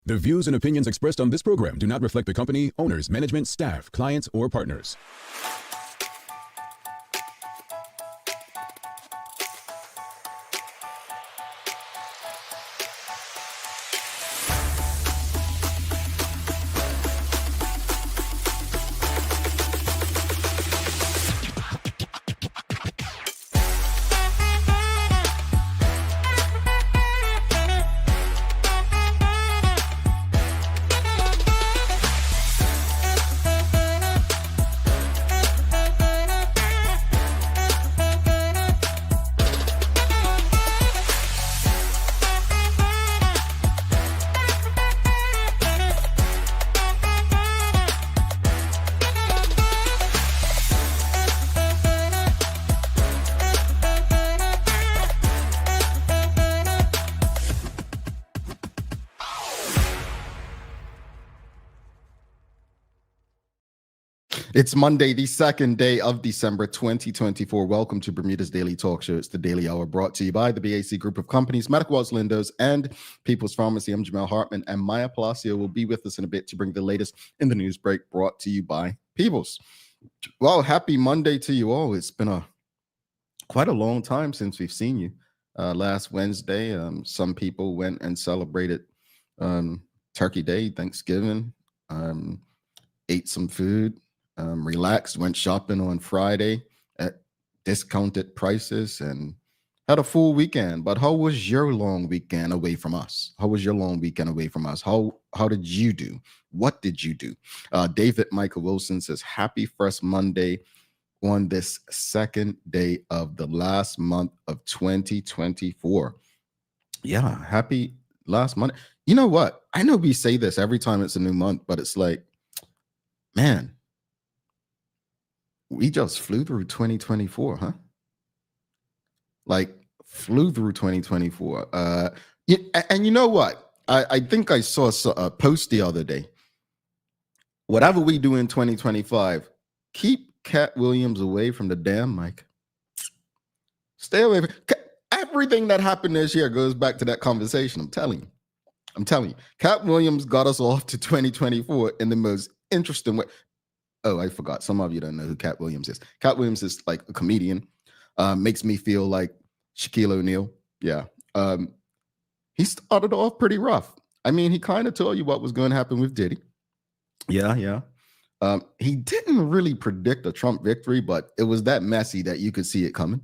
The views and opinions expressed on this program do not reflect the company, owners, management, staff, clients, or partners. It's Monday, the second day of December 2024. Welcome to Bermuda's Daily Talk Show. It's the Daily Hour brought to you by the BAC Group of Companies, Medical Arts Lindos, and People's Pharmacy. I'm Jamel Hartman, and Maya Palacio will be with us in a bit to bring the latest in the news break brought to you by People's. Well, happy Monday to you all. It's been quite a long time since we've seen you. Last Wednesday, some people went and celebrated Turkey Day, Thanksgiving, ate some food. Relaxed, went shopping on Friday at discounted prices and had a full weekend. But how was your long weekend away from us? How was your long weekend away from us? How did you do? What did you do? David Michael Wilson says, happy first Monday on this second day of the last month of 2024. Yeah, happy last Monday. You know what? I know we say this every time it's a new month, but it's like, man, we just flew through 2024, huh? Like, flew through 2024. And you know what? I think I saw a post the other day. Whatever we do in 2025, keep Cat Williams away from the damn mic. Stay away. Everything that happened this year goes back to that conversation. I'm telling you. Cat Williams got us off to 2024 in the most interesting way. Oh, I forgot. Some of you don't know who Cat Williams is. Cat Williams is like a comedian. Makes me feel like Shaquille O'Neal. Yeah. He started off pretty rough. I mean, he kind of told you what was going to happen with Diddy. Yeah. He didn't really predict a Trump victory, but it was that messy that you could see it coming.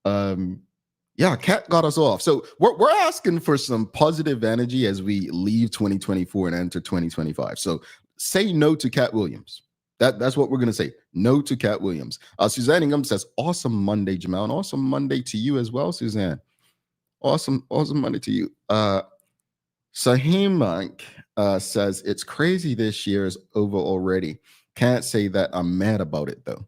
Yeah, Cat got us off. So we're asking for some positive energy as we leave 2024 and enter 2025. So say no to Cat Williams. That's what we're going to say. No to Cat Williams. Suzanne Ingham says, awesome Monday, Jamal. And awesome Monday to you as well, Suzanne. Awesome Monday to you. Sahim Monk says, it's crazy this year is over already. Can't say that I'm mad about it, though.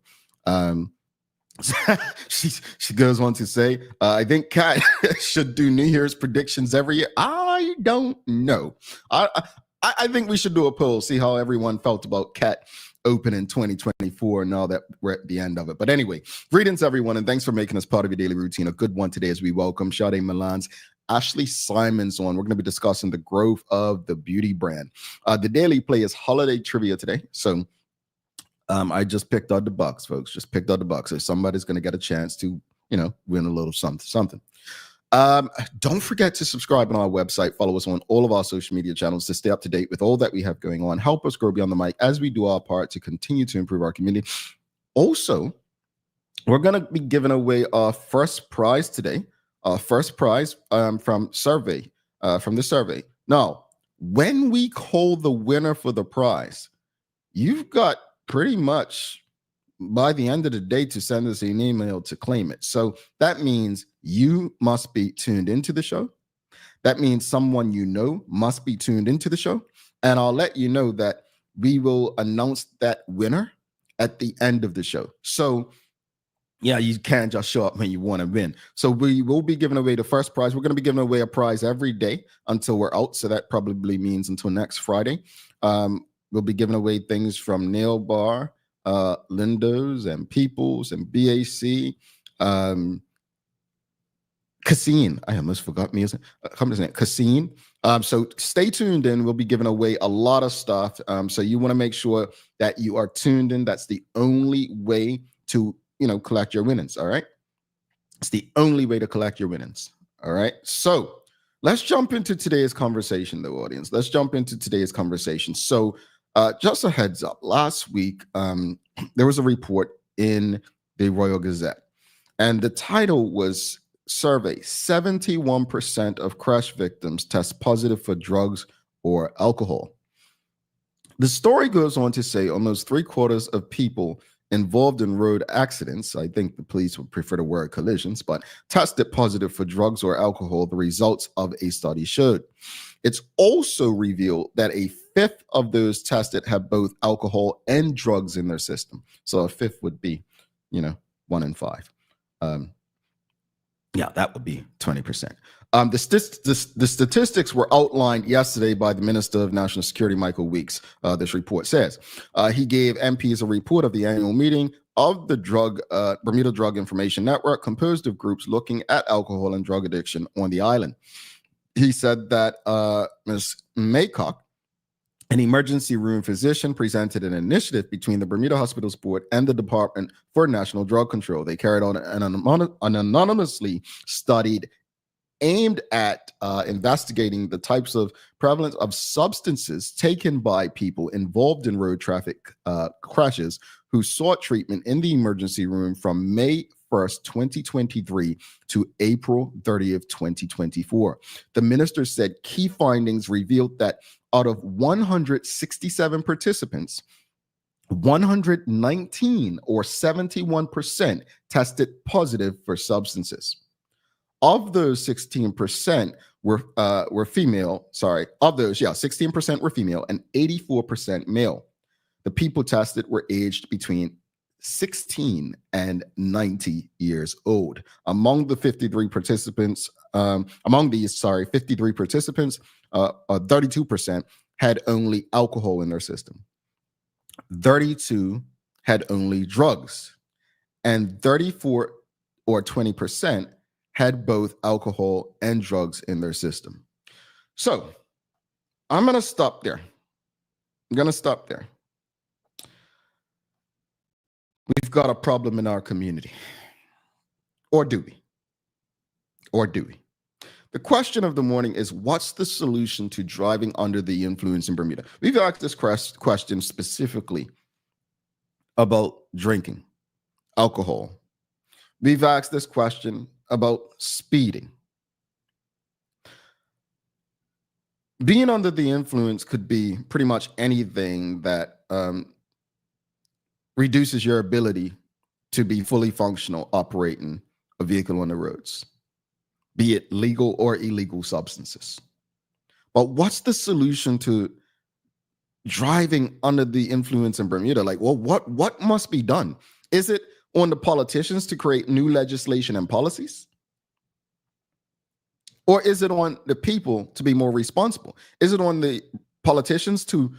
She goes on to say, I think Cat should do New Year's predictions every year. I don't know. I think we should do a poll, see how everyone felt about Cat open in 2024 now that we're at the end of it. But anyway, greetings everyone, and thanks for making us part of your daily routine. A good one today as we welcome Sade Milan's Ashleigh Simons on. We're going to be discussing the growth of the beauty brand. The Daily Play is holiday trivia today. So I just picked out the box, folks. Just picked out the box. So somebody's going to get a chance to, win a little something. Don't forget to subscribe on our website. Follow us on all of our social media channels to stay up to date with all that we have going on. Help us grow beyond the mic as we do our part to continue to improve our community. Also, we're going to be giving away our first prize today. Our first prize from the survey. Now, when we call the winner for the prize, you've got pretty much by the end of the day to send us an email to claim it. So that means you must be tuned into the show. That means someone you know must be tuned into the show. And I'll let you know that we will announce that winner at the end of the show. So yeah, you can't just show up when you want to win. So we will be giving away the first prize. We're going to be giving away a prize every day until we're out. So that probably means until next Friday. We'll be giving away things from Nail Bar, Lindos and Peoples and BAC, Cassine. I almost forgot music. Cassine. So stay tuned in. We'll be giving away a lot of stuff. So you want to make sure that you are tuned in. That's the only way to, collect your winnings. All right. It's the only way to collect your winnings. All right. So let's jump into today's conversation, though, audience. Let's jump into today's conversation. So just a heads up, last week, there was a report in the Royal Gazette, and the title was Survey 71% of crash victims test positive for drugs or alcohol. The story goes on to say almost 3/4 of people involved in road accidents, I think the police would prefer the word collisions, but tested positive for drugs or alcohol, the results of a study showed. It's also revealed that a fifth of those tested have both alcohol and drugs in their system. So a fifth would be, 1 in 5. Yeah, that would be 20%. The statistics were outlined yesterday by the Minister of National Security, Michael Weeks. This report says he gave MPs a report of the annual meeting of the Bermuda Drug Information Network, composed of groups looking at alcohol and drug addiction on the island. He said that Ms. Maycock, an emergency room physician, presented an initiative between the Bermuda Hospitals Board and the Department for National Drug Control. They carried on an anonymously studied aimed at investigating the types of prevalence of substances taken by people involved in road traffic crashes who sought treatment in the emergency room from May 1st, 2023 to April 30th, 2024. The minister said key findings revealed that out of 167 participants, 119 or 71% tested positive for substances. Of those 16% were female. Of those, 16% were female and 84% male. The people tested were aged between 16 and 90 years old. Among the 53 participants, 32% had only alcohol in their system. 32 had only drugs, and 34 or 20% had both alcohol and drugs in their system. So I'm going to stop there. We've got a problem in our community. Or do we? The question of the morning is, what's the solution to driving under the influence in Bermuda? We've asked this question specifically about drinking, alcohol. We've asked this question about speeding. Being under the influence could be pretty much anything that reduces your ability to be fully functional operating a vehicle on the roads, be it legal or illegal substances. But what's the solution to driving under the influence in Bermuda? What must be done? Is it on the politicians to create new legislation and policies? Or is it on the people to be more responsible? Is it on the politicians to,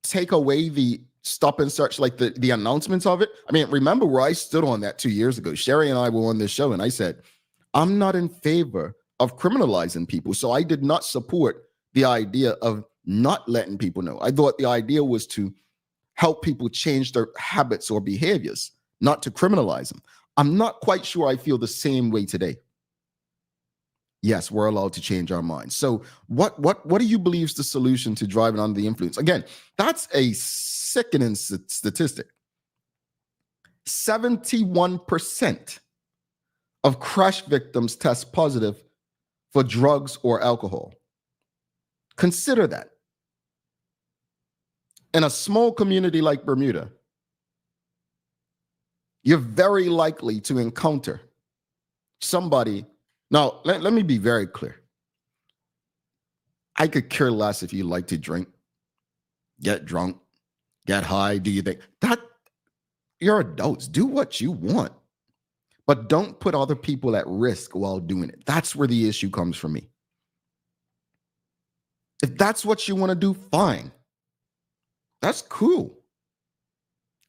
take away the stop and search, like the announcements of it? I mean, remember where I stood on that 2 years ago. Sherry and I were on this show, and I said, I'm not in favor of criminalizing people. So I did not support the idea of not letting people know. I thought the idea was to help people change their habits or behaviors, not to criminalize them. I'm not quite sure I feel the same way today. Yes, we're allowed to change our minds. So what do you believe is the solution to driving under the influence? Again, that's a sickening statistic. 71% of crash victims test positive for drugs or alcohol. Consider that. In a small community like Bermuda, you're very likely to encounter somebody. Now, let me be very clear. I could care less if you like to drink, get drunk, get high, do you think that you're adults, do what you want, but don't put other people at risk while doing it. That's where the issue comes for me. If that's what you want to do, fine. That's cool.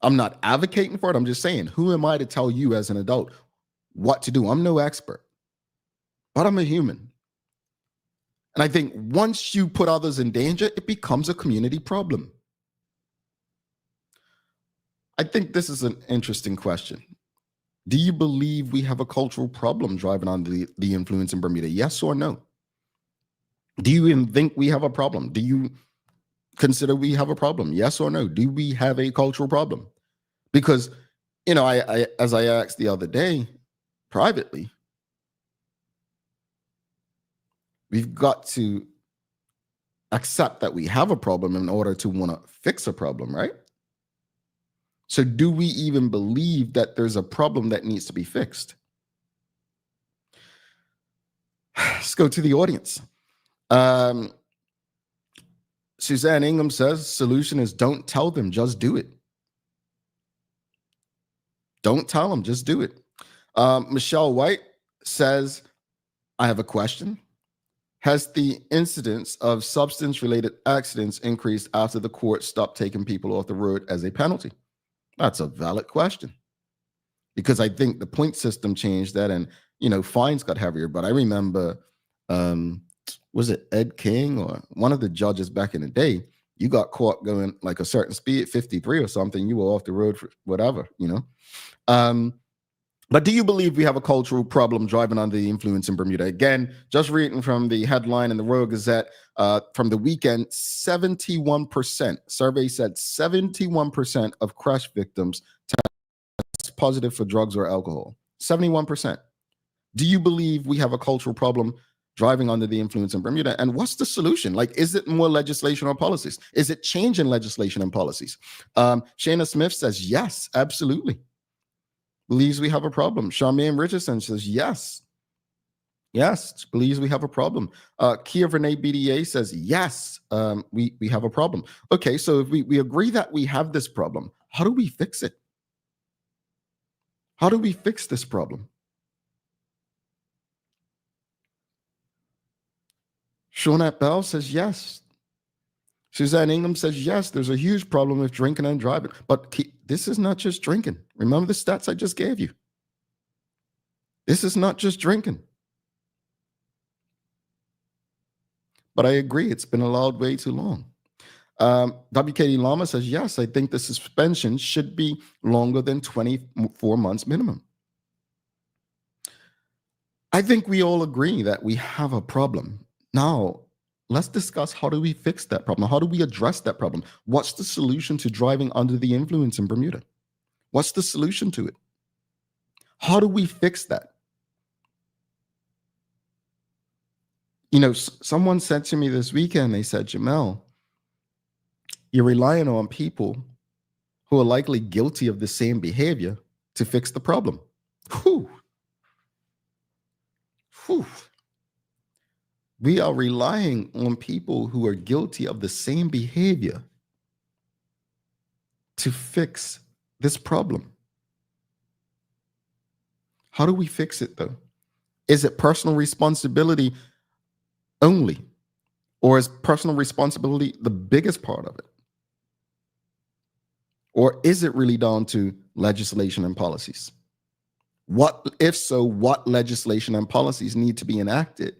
I'm not advocating for it. I'm just saying, who am I to tell you as an adult what to do? I'm no expert, but I'm a human. And I think once you put others in danger, it becomes a community problem. I think this is an interesting question. Do you believe we have a cultural problem driving on the influence in Bermuda? Yes or no? Do you even think we have a problem? Do you consider we have a problem? Yes or no? Do we have a cultural problem? Because, I as I asked the other day privately, we've got to accept that we have a problem in order to want to fix a problem, right? So do we even believe that there's a problem that needs to be fixed? Let's go to the audience. Suzanne Ingham says, solution is don't tell them, just do it. Don't tell them, just do it. Michelle White says, I have a question. Has the incidence of substance-related accidents increased after the court stopped taking people off the road as a penalty? That's a valid question. Because I think the point system changed that and, fines got heavier. But I remember, was it Ed King or one of the judges back in the day, you got caught going like a certain speed, 53 or something, you were off the road for whatever, But do you believe we have a cultural problem driving under the influence in Bermuda? Again, just reading from the headline in the Royal Gazette from the weekend, 71%, survey said 71% of crash victims test positive for drugs or alcohol. 71%. Do you believe we have a cultural problem driving under the influence in Bermuda? And what's the solution? Like, is it more legislation or policies? Is it change in legislation and policies? Shayna Smith says, yes, absolutely. Believes we have a problem. Charmaine Richardson says, yes. Yes, believes we have a problem. Kia Renee BDA says, yes, we have a problem. Okay, so if we agree that we have this problem, how do we fix it? How do we fix this problem? Shawnette Bell says, yes. Suzanne Ingham says, yes, there's a huge problem with drinking and driving. But this is not just drinking. Remember the stats I just gave you. This is not just drinking. But I agree, it's been allowed way too long. WKD Lama says, yes, I think the suspension should be longer than 24 months minimum. I think we all agree that we have a problem. Now, let's discuss how do we fix that problem? How do we address that problem? What's the solution to driving under the influence in Bermuda? What's the solution to it? How do we fix that? Someone said to me this weekend, they said, Jamel, you're relying on people who are likely guilty of the same behavior to fix the problem. Whew. Whew. We are relying on people who are guilty of the same behavior to fix this problem. How do we fix it, though? Is it personal responsibility only? Or is personal responsibility the biggest part of it? Or is it really down to legislation and policies? If so, what legislation and policies need to be enacted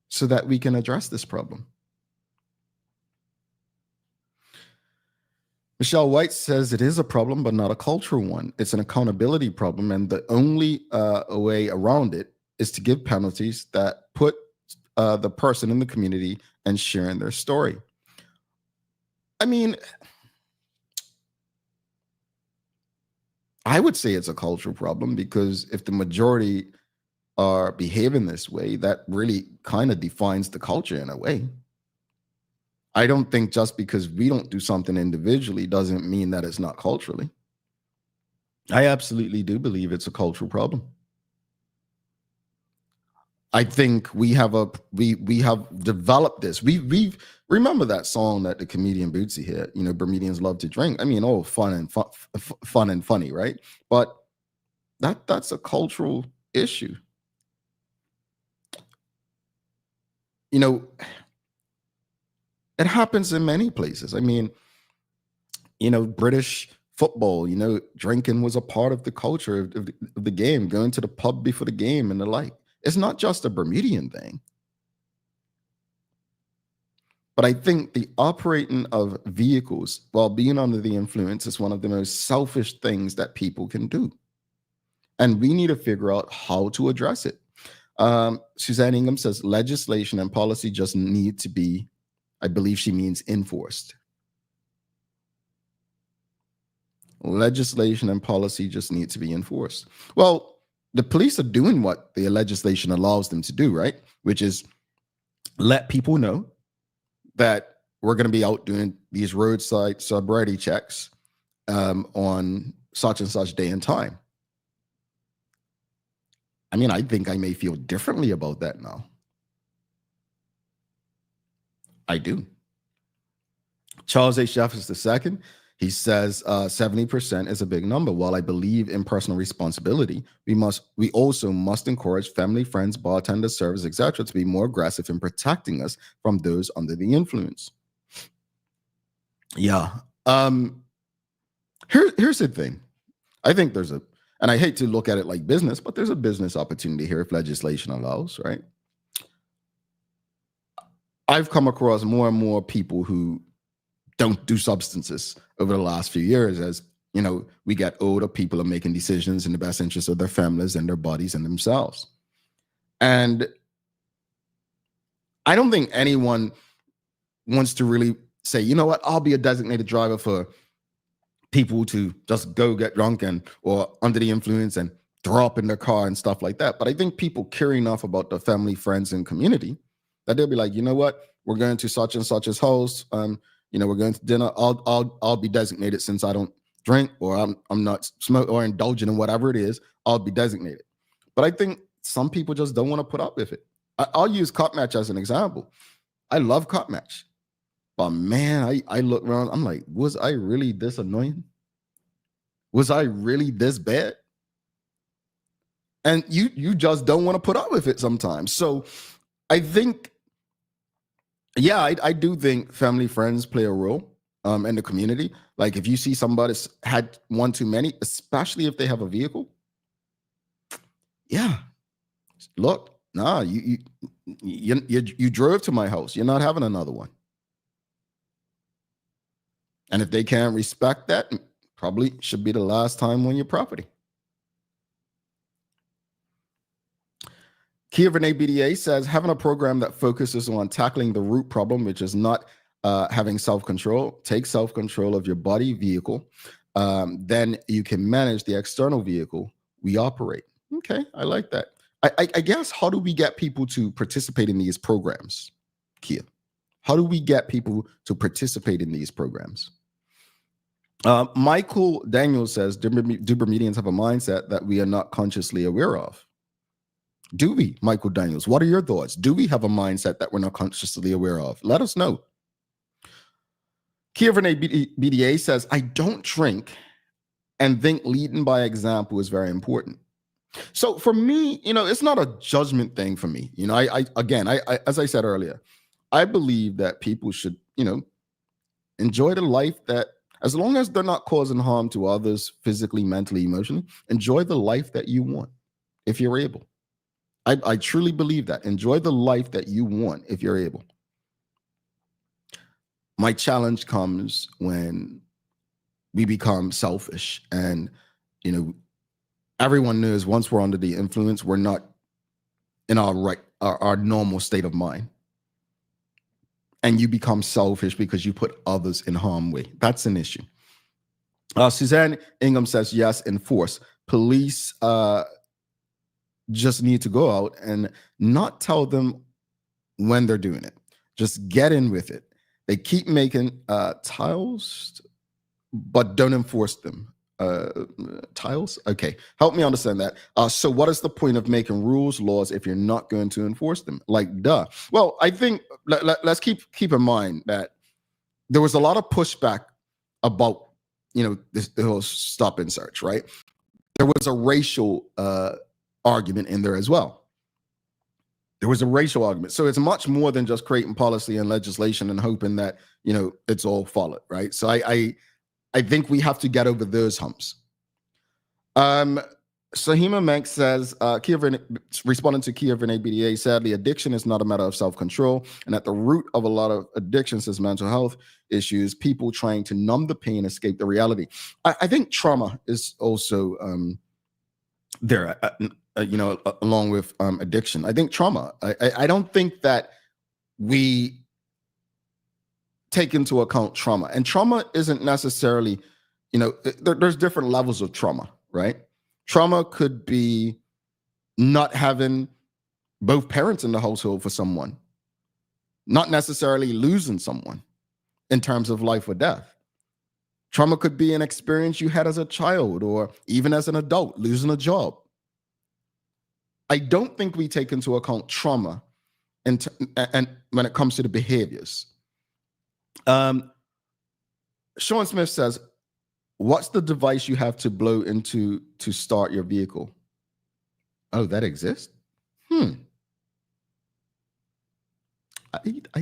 so that we can address this problem? Michelle White says it is a problem, but not a cultural one. It's an accountability problem, and the only way around it is to give penalties that put the person in the community and sharing their story. I mean, I would say it's a cultural problem because if the majority are behaving this way, that really kind of defines the culture in a way. I don't think just because we don't do something individually doesn't mean that it's not culturally. I absolutely do believe it's a cultural problem. I think we have developed this. We remember that song that the comedian Bootsy hit, Bermudians love to drink. I mean, fun and funny, right? But that's a cultural issue. It happens in many places. I mean, British football, drinking was a part of the culture of the game, going to the pub before the game and the like. It's not just a Bermudian thing. But I think the operating of vehicles while being under the influence is one of the most selfish things that people can do. And we need to figure out how to address it. Suzanne Ingham says legislation and policy just need to be, I believe she means enforced. Legislation and policy just need to be enforced. Well, the police are doing what the legislation allows them to do, right? Which is let people know that we're going to be out doing these roadside sobriety checks on such and such day and time. I mean, I think I may feel differently about that now. I do. Charles H. Jeffers II, he says 70% is a big number. While I believe in personal responsibility, we also must encourage family, friends, bartenders, servers, etc., to be more aggressive in protecting us from those under the influence. Yeah. Here's the thing. I think there's a, and I hate to look at it like business, but there's a business opportunity here if legislation allows, right? I've come across more and more people who don't do substances over the last few years. As you know, we get older, people are making decisions in the best interest of their families and their bodies and themselves. And I don't think anyone wants to really say, you know what, I'll be a designated driver for people to just go get drunk and or under the influence and throw up in their car and stuff like that. But I think people care enough about their family, friends, and community that they'll be like, you know what, we're going to such and such's house. You know, we're going to dinner. I'll be designated since I don't drink or I'm not smoke or indulging in whatever it is. I'll be designated. But I think some people just don't want to put up with it. I'll use cop match as an example. I love cop match. But man, I look around, I'm like, was I really this annoying? Was I really this bad? And you just don't want to put up with it sometimes. So I think, yeah, I do think family, friends play a role in the community. Like if you see somebody's had one too many, especially if they have a vehicle, yeah, look, nah, you drove to my house. You're not having another one. And if they can't respect that, probably should be the last time on your property. Kia Renee BDA says, having a program that focuses on tackling the root problem, which is not having self-control, take self-control of your body vehicle, then you can manage the external vehicle we operate. Okay, I like that. I guess, how do we get people to participate in these programs, Kia? How do we get people to participate in these programs? Michael Daniels says, do Bermudians have a mindset that we are not consciously aware of? Do we, Michael Daniels? What are your thoughts? Do we have a mindset that we're not consciously aware of? Let us know. Kia Renee BDA says, I don't drink and think leading by example is very important. So for me, you know, it's not a judgment thing for me. You know, I as I said earlier, I believe that people should, you know, enjoy the life that, as long as they're not causing harm to others physically, mentally, emotionally, enjoy the life that you want if you're able. I truly believe that. Enjoy the life that you want if you're able. My challenge comes when we become selfish and, you know, everyone knows once we're under the influence, we're not in our normal state of mind. And you become selfish because you put others in harm's way. That's an issue. Suzanne Ingham says, yes, enforce. Police just need to go out and not tell them when they're doing it. Just get in with it. They keep making tiles, but don't enforce them. Tiles? Okay, help me understand that. So what is the point of making rules, laws, if you're not going to enforce them? Like, duh. Well, I think let's keep in mind that there was a lot of pushback about, you know, the whole stop and search, right? There was a racial argument in there as well. There was a racial argument. So it's much more than just creating policy and legislation and hoping that, you know, it's all followed, right? So I think we have to get over those humps. Sahima Mank says, responding to Kia Vene BDA, sadly, addiction is not a matter of self-control. And at the root of a lot of addictions is mental health issues, people trying to numb the pain, escape the reality. I think trauma is also there, along with addiction. I think trauma. I don't think that we take into account trauma. And trauma isn't necessarily, there's different levels of trauma, right? Trauma could be not having both parents in the household for someone, not necessarily losing someone in terms of life or death. Trauma could be an experience you had as a child or even as an adult, losing a job. I don't think we take into account trauma and when it comes to the behaviors. Sean Smith says, what's the device you have to blow into to start your vehicle? Oh, that exists? I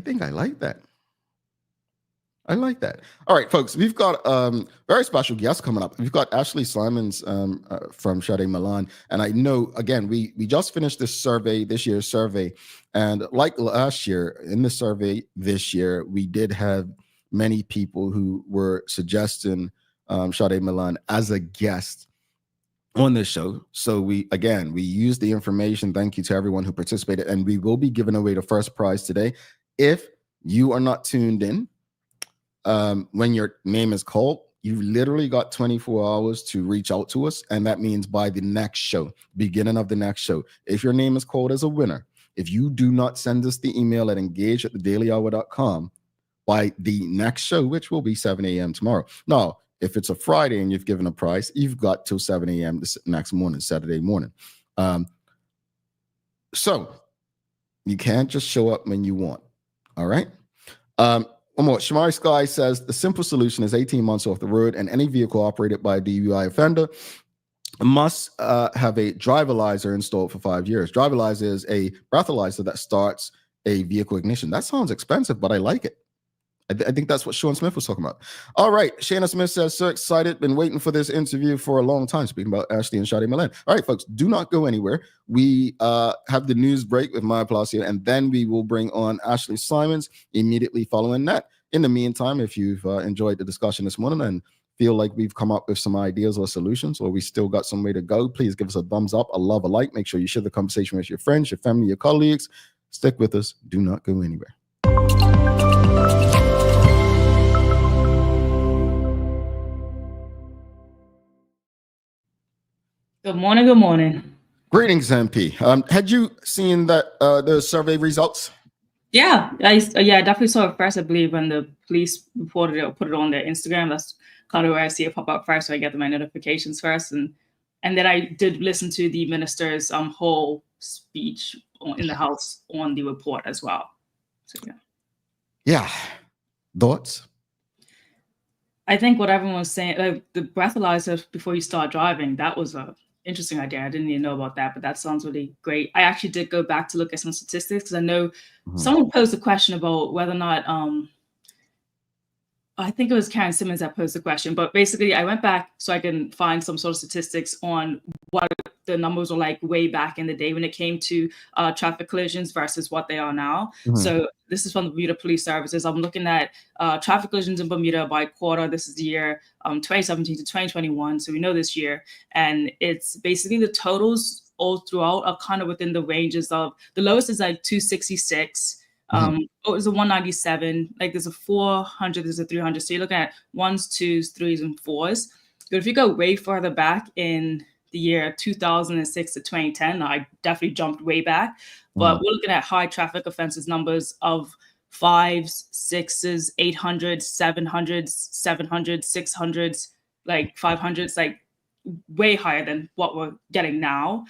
think I like that. I like that. All right, folks, we've got very special guest coming up. We've got Ashleigh Simons from Sade Milan. And I know, again, we just finished this year's survey. And like last year, in the survey this year, we did have many people who were suggesting Sade Milan as a guest on this show. So we used the information. Thank you to everyone who participated. And we will be giving away the first prize today. If you are not tuned in, when your name is called, you literally got 24 hours to reach out to us. And that means by the next show, beginning of the next show, if your name is called as a winner, if you do not send us the email at engage@thedailyhour.com by the next show, which will be 7 a.m. tomorrow. Now, if it's a Friday and you've given a prize, you've got till 7 a.m. this next morning, Saturday morning. So you can't just show up when you want. All right. One more. Shamari Sky says the simple solution is 18 months off the road, and any vehicle operated by a DUI offender must have a driverlizer installed for 5 years. Driverlizer is a breathalyzer that starts a vehicle ignition. That sounds expensive, but I like it. I think that's what Sean Smith was talking about. All right. Shayna Smith says, so excited. Been waiting for this interview for a long time. Speaking about Ashleigh and Sade Milan. All right, folks, do not go anywhere. We have the news break with Maya Palacio, and then we will bring on Ashleigh Simons immediately following that. In the meantime, if you've enjoyed the discussion this morning and feel like we've come up with some ideas or solutions, or we still got some way to go, please give us a thumbs up, a love, a like. Make sure you share the conversation with your friends, your family, your colleagues. Stick with us. Do not go anywhere. Good morning. Good morning. Greetings, MP. Had you seen that the survey results? Yeah, I definitely saw it first. I believe when the police reported it or put it on their Instagram. That's kind of where I see it pop up first, so I get my notifications first, and then I did listen to the minister's whole speech in the House on the report as well. So yeah. Thoughts? I think what everyone was saying, like the breathalyzer before you start driving, that was a interesting idea. I didn't even know about that, but that sounds really great. I actually did go back to look at some statistics because I know someone posed a question about whether or not, I think it was Karen Simmons that posed the question, but basically I went back so I can find some sort of statistics on what the numbers were like way back in the day when it came to traffic collisions versus what they are now. So this is from the Bermuda Police Services. I'm looking at traffic collisions in Bermuda by quarter. This is the year 2017 to 2021. So we know this year. And it's basically the totals all throughout are kind of within the ranges of, the lowest is like 266. It was a 197, like there's a 400, there's a 300. So you're looking at 1s, 2s, 3s, and 4s. But if you go way further back in the year 2006 to 2010, I definitely jumped way back. But we're looking at high traffic offenses numbers of 5s, 6s, 800s, 700s, 700s, 600s, like 500s, like way higher than what we're getting now.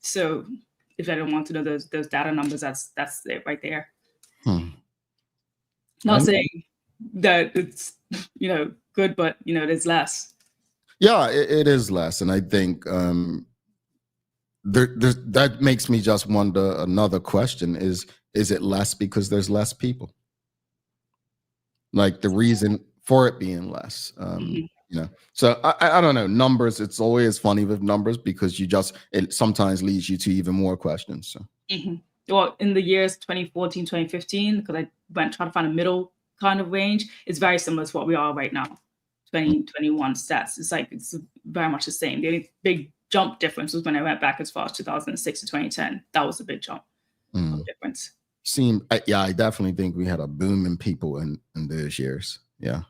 So if I don't want to know those data numbers, that's it right there. Not saying that it's good, but there's less. Yeah, it is less, and I think that makes me just wonder. Another question is it less because there's less people? Like the reason for it being less, So I don't know, numbers. It's always funny with numbers because it sometimes leads you to even more questions. So well, in the years 2014, 2015, because I went trying to find a middle kind of range, it's very similar to what we are right now. 2021 stats. It's very much the same. The only big jump difference was when I went back as far as 2006 to 2010. That was a big jump difference. I definitely think we had a boom in people in those years. Yeah,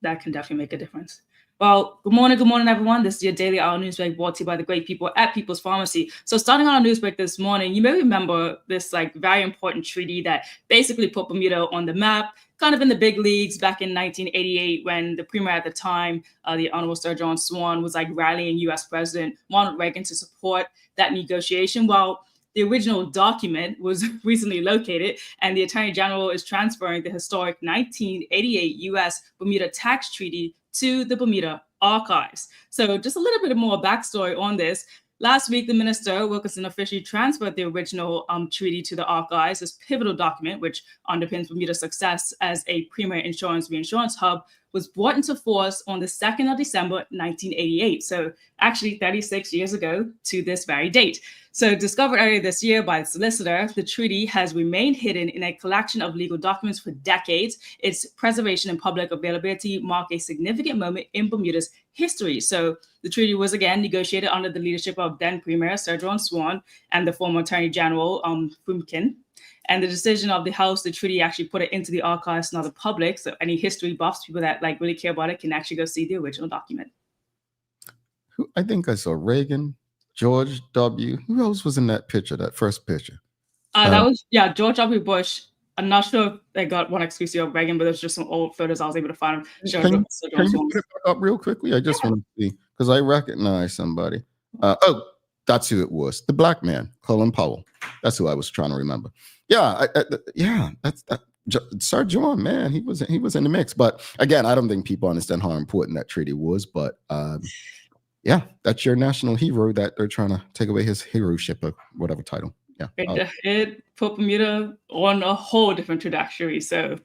that can definitely make a difference. Well, good morning, everyone. This is your Daily Hour news break brought to you by the great people at People's Pharmacy. So starting on our news break this morning, you may remember this very important treaty that basically put Bermuda on the map, kind of in the big leagues back in 1988 when the premier at the time, the Honorable Sir John Swan, was rallying U.S. President Ronald Reagan to support that negotiation. Well, the original document was recently located, and the Attorney General is transferring the historic 1988 U.S. Bermuda Tax Treaty to the Bermuda Archives. So just a little bit more backstory on this. Last week, the minister, Wilkinson, officially transferred the original treaty to the archives, this pivotal document, which underpins Bermuda's success as a premier insurance reinsurance hub, was brought into force on the 2nd of December, 1988. So actually 36 years ago to this very date. So discovered earlier this year by the solicitor, the treaty has remained hidden in a collection of legal documents for decades. Its preservation and public availability mark a significant moment in Bermuda's history. So the treaty was again negotiated under the leadership of then Premier Sir John Swan and the former Attorney General Fumkin. And the decision of the House, the treaty actually put it into the archives, not the public. So any history buffs, people that really care about it, can actually go see the original document. I think I saw Reagan, George W. Who else was in that picture, that first picture? That was, George W. Bush. I'm not sure if they got one exclusive of Reagan, but there's just some old photos I was able to find. Can you put it back up real quickly? I just want to see, because I recognize somebody. That's who it was. The black man, Colin Powell. That's who I was trying to remember. That's that. Sir John, man, he was in the mix. But again, I don't think people understand how important that treaty was. But that's your national hero that they're trying to take away his heroship or whatever title. Yeah, it put Bermuda on a whole different trajectory. So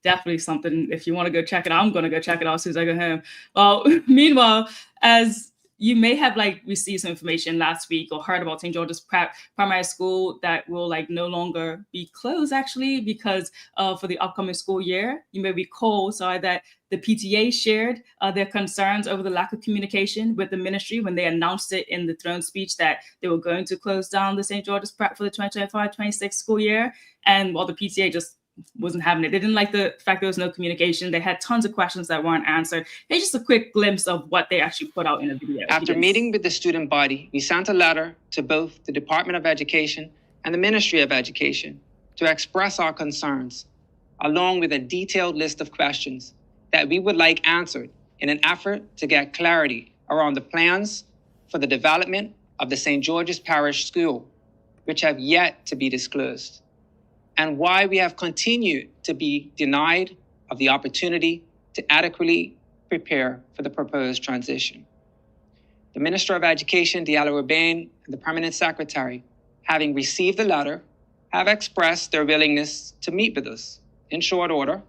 definitely something. If you want to go check it out, I'm going to go check it out as soon as I go home. Well, meanwhile, as you may have received some information last week or heard about St. George's Prep Primary School that will no longer be closed actually because for the upcoming school year. You may recall, that the PTA shared their concerns over the lack of communication with the ministry when they announced it in the throne speech that they were going to close down the St. George's Prep for the 2025-26 school year. And while the PTA just wasn't having it. They didn't like the fact there was no communication. They had tons of questions that weren't answered. Here's just a quick glimpse of what they actually put out in the video. After meeting with the student body, we sent a letter to both the Department of Education and the Ministry of Education to express our concerns, along with a detailed list of questions that we would like answered in an effort to get clarity around the plans for the development of the St. George's Parish School, which have yet to be disclosed, and why we have continued to be denied of the opportunity to adequately prepare for the proposed transition. The Minister of Education, Diallo Urbain, and the Permanent Secretary, having received the letter, have expressed their willingness to meet with us in short order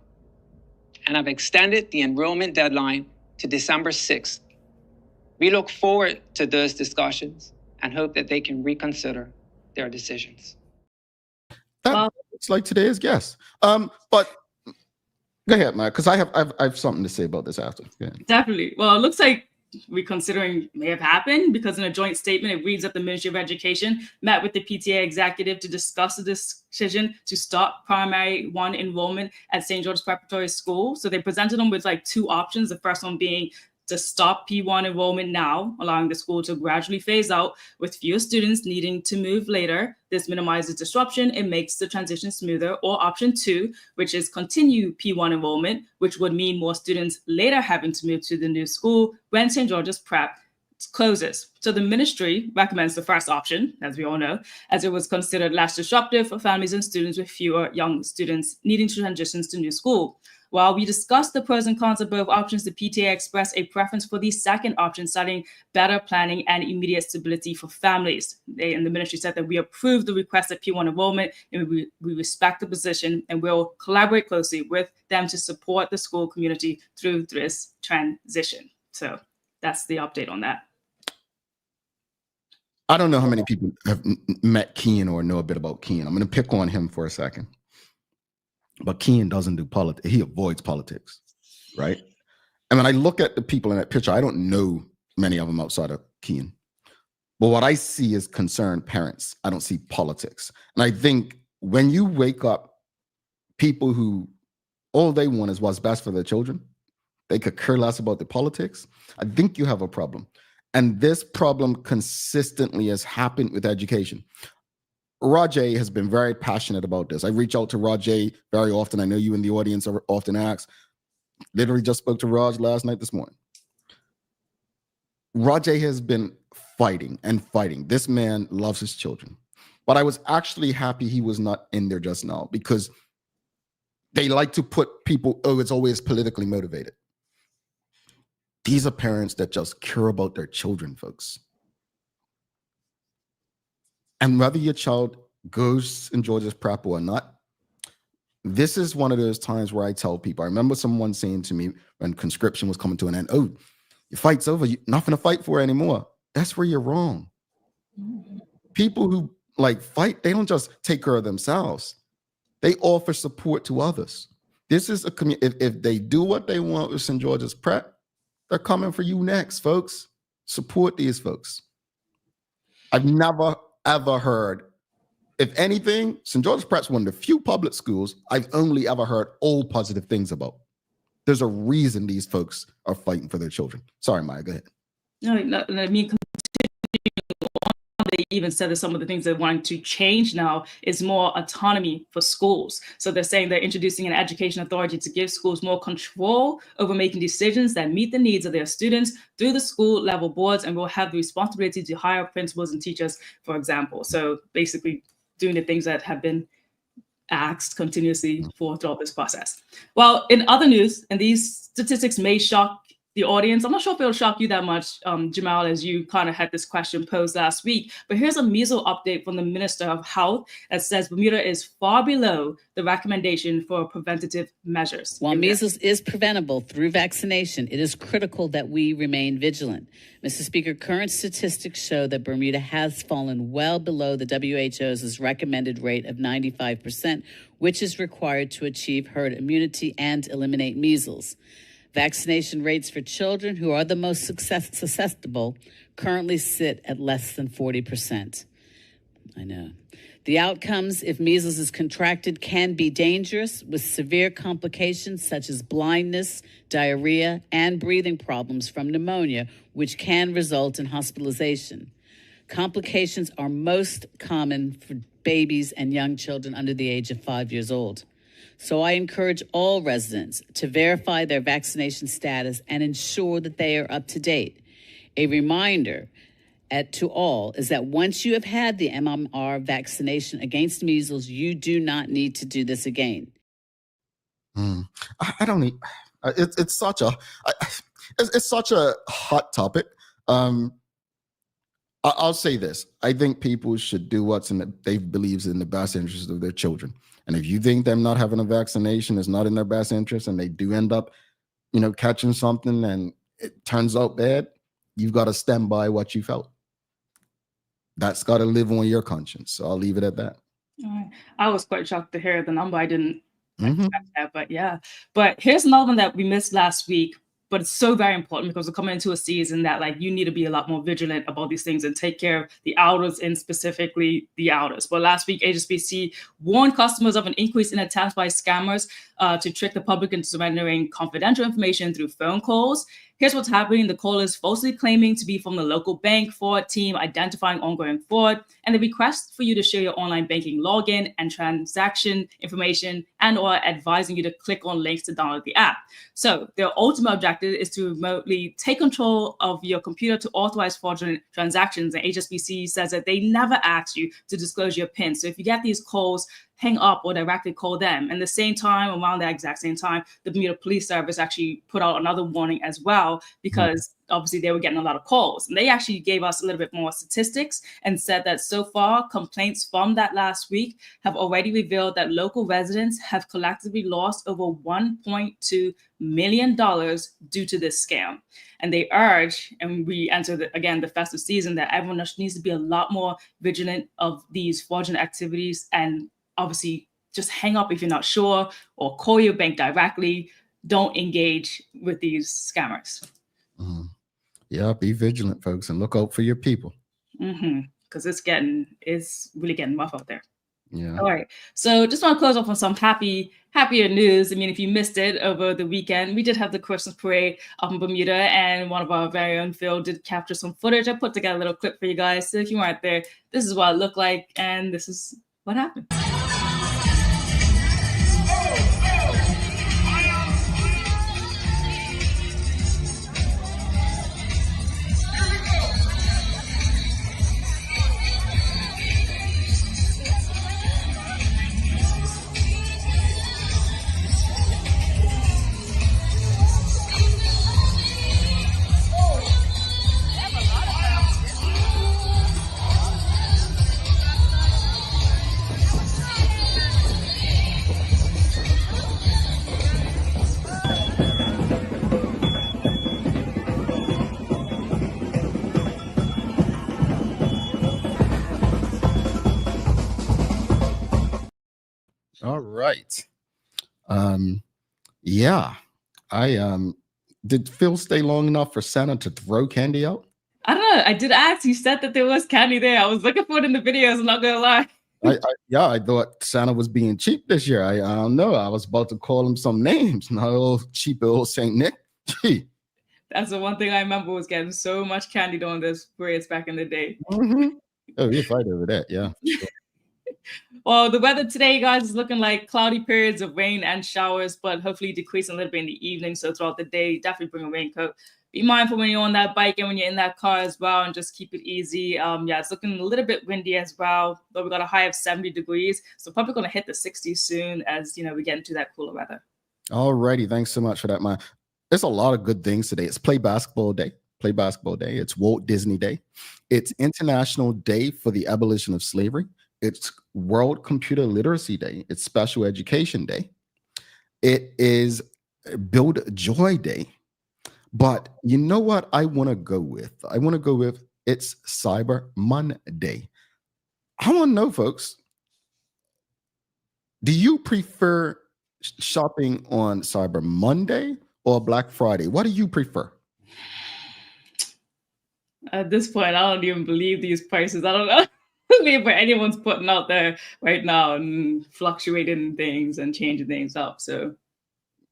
and have extended the enrollment deadline to December 6th. We look forward to those discussions and hope that they can reconsider their decisions. It's like today's guest. But go ahead, Matt, because I have something to say about this after. Definitely. Well, it looks like reconsidering may have happened because in a joint statement, it reads that the Ministry of Education met with the PTA executive to discuss the decision to stop primary one enrollment at St. George's Preparatory School. So they presented them with two options. The first one being to stop P1 enrollment now, allowing the school to gradually phase out with fewer students needing to move later. This minimizes disruption and makes the transition smoother. Or option 2, which is continue P1 enrollment, which would mean more students later having to move to the new school when St. George's Prep closes. So the ministry recommends the first option, as we all know, as it was considered less disruptive for families and students with fewer young students needing to transition to new school. While we discussed the pros and cons of both options, the PTA expressed a preference for the second option, citing better planning and immediate stability for families. They in the ministry said that we approved the requested P1 enrollment, and we respect the position, and we'll collaborate closely with them to support the school community through this transition. So that's the update on that. I don't know how many people have met Kean or know a bit about Kean. I'm going to pick on him for a second. But Kean doesn't do politics. He avoids politics, right? And when I look at the people in that picture, I don't know many of them outside of Kean. But what I see is concerned parents. I don't see politics. And I think when you wake up people who all they want is what's best for their children, they could care less about the politics, I think you have a problem. And this problem consistently has happened with education. Rajay has been very passionate about this. I reach out to Rajay very often. I know you in the audience are often asked. Literally just spoke to Raj last night, this morning. Rajay has been fighting and fighting. This man loves his children. But I was actually happy he was not in there just now, because they like to put people, oh, it's always politically motivated. These are parents that just care about their children, folks. And whether your child goes in Georgia's prep or not, this is one of those times where I tell people, I remember someone saying to me when conscription was coming to an end, oh, your fight's over, you're nothing to fight for anymore. That's where you're wrong. People who like fight, they don't just take care of themselves. They offer support to others. This is a community. If they do what they want with St. George's Prep, they're coming for you next, folks. Support these folks. I've never, ever heard, if anything, St. George's Prep's one of the few public schools I've only ever heard all positive things about. There's a reason these folks are fighting for their children. Sorry, Maya, go ahead. No, I mean, they even said that some of the things they're wanting to change now is more autonomy for schools. So they're saying they're introducing an education authority to give schools more control over making decisions that meet the needs of their students through the school level boards, and will have the responsibility to hire principals and teachers, for example. So basically doing the things that have been asked continuously throughout this process. Well, in other news, and these statistics may shock the audience. I'm not sure if it'll shock you that much, Jamal, as you kind of had this question posed last week. But here's a measles update from the Minister of Health that says Bermuda is far below the recommendation for preventative measures. While measles is preventable through vaccination, it is critical that we remain vigilant. Mr. Speaker, current statistics show that Bermuda has fallen well below the WHO's recommended rate of 95%, which is required to achieve herd immunity and eliminate measles. Vaccination rates for children who are the most susceptible currently sit at less than 40%. I know. The outcomes, if measles is contracted, can be dangerous, with severe complications such as blindness, diarrhea, and breathing problems from pneumonia, which can result in hospitalization. Complications are most common for babies and young children under the age of 5 years old. So I encourage all residents to verify their vaccination status and ensure that they are up to date. A reminder to all is that once you have had the MMR vaccination against measles, you do not need to do this again. I don't need. It's such a hot topic. I'll say this: I think people should do what's they believe is in the best interest of their children. And if you think them not having a vaccination is not in their best interest, and they do end up, catching something and it turns out bad, you've got to stand by what you felt. That's got to live on your conscience. So I'll leave it at that. I was quite shocked to hear the number. I didn't expect that, but yeah. But here's another one that we missed last week. But it's so very important because we're coming into a season that you need to be a lot more vigilant about these things and take care of the outers, and specifically the outers. But last week, HSBC warned customers of an increase in attempts by scammers to trick the public into surrendering confidential information through phone calls. Here's what's happening. The call is falsely claiming to be from the local bank fraud team, identifying ongoing fraud, and the request for you to share your online banking login and transaction information, and or advising you to click on links to download the app. So their ultimate objective is to remotely take control of your computer to authorize fraudulent transactions. And HSBC says that they never ask you to disclose your PIN. So if you get these calls, hang up or directly call them. And the same time, around that exact same time, the Bermuda Police Service actually put out another warning as well, because obviously they were getting a lot of calls. And they actually gave us a little bit more statistics and said that so far, complaints from that last week have already revealed that local residents have collectively lost over $1.2 million due to this scam. And they urge, and we enter the festive season, that everyone needs to be a lot more vigilant of these fraudulent activities, and obviously just hang up if you're not sure, or call your bank directly. Don't engage with these scammers. Yeah, be vigilant, folks, and look out for your people. Because it's really getting rough out there. Yeah. All right. So just want to close off on some happier news. I mean, if you missed it over the weekend, we did have the Christmas parade up in Bermuda, and one of our very own Phil did capture some footage. I put together a little clip for you guys. So if you weren't there, this is what it looked like, and this is what happened. All right. Yeah. Did Phil stay long enough for Santa to throw candy out? I don't know. I did ask. You said that there was candy there. I was looking for it in the videos. I'm not gonna lie. I thought Santa was being cheap this year. I don't know. I was about to call him some names. Not old cheap old Saint Nick. Gee. That's the one thing I remember, was getting so much candy during those parades back in the day. Oh, you're right over that. Yeah. Well, the weather today, guys, is looking like cloudy periods of rain and showers, but hopefully decreasing a little bit in the evening. So throughout the day, definitely bring a raincoat. Be mindful when you're on that bike and when you're in that car as well, and just keep it easy. It's looking a little bit windy as well, but we got a high of 70 degrees. So probably going to hit the 60s soon as, we get into that cooler weather. All righty. Thanks so much for that, man. There's a lot of good things today. It's Play Basketball Day. It's Walt Disney Day. It's International Day for the Abolition of Slavery. It's World Computer Literacy Day. It's Special Education Day. It is Build Joy Day. But you know what I want to go with? It's Cyber Monday. I want to know, folks, do you prefer shopping on Cyber Monday or Black Friday? What do you prefer? At this point, I don't even believe these prices. I don't know what anyone's putting out there right now and fluctuating things and changing things up. So,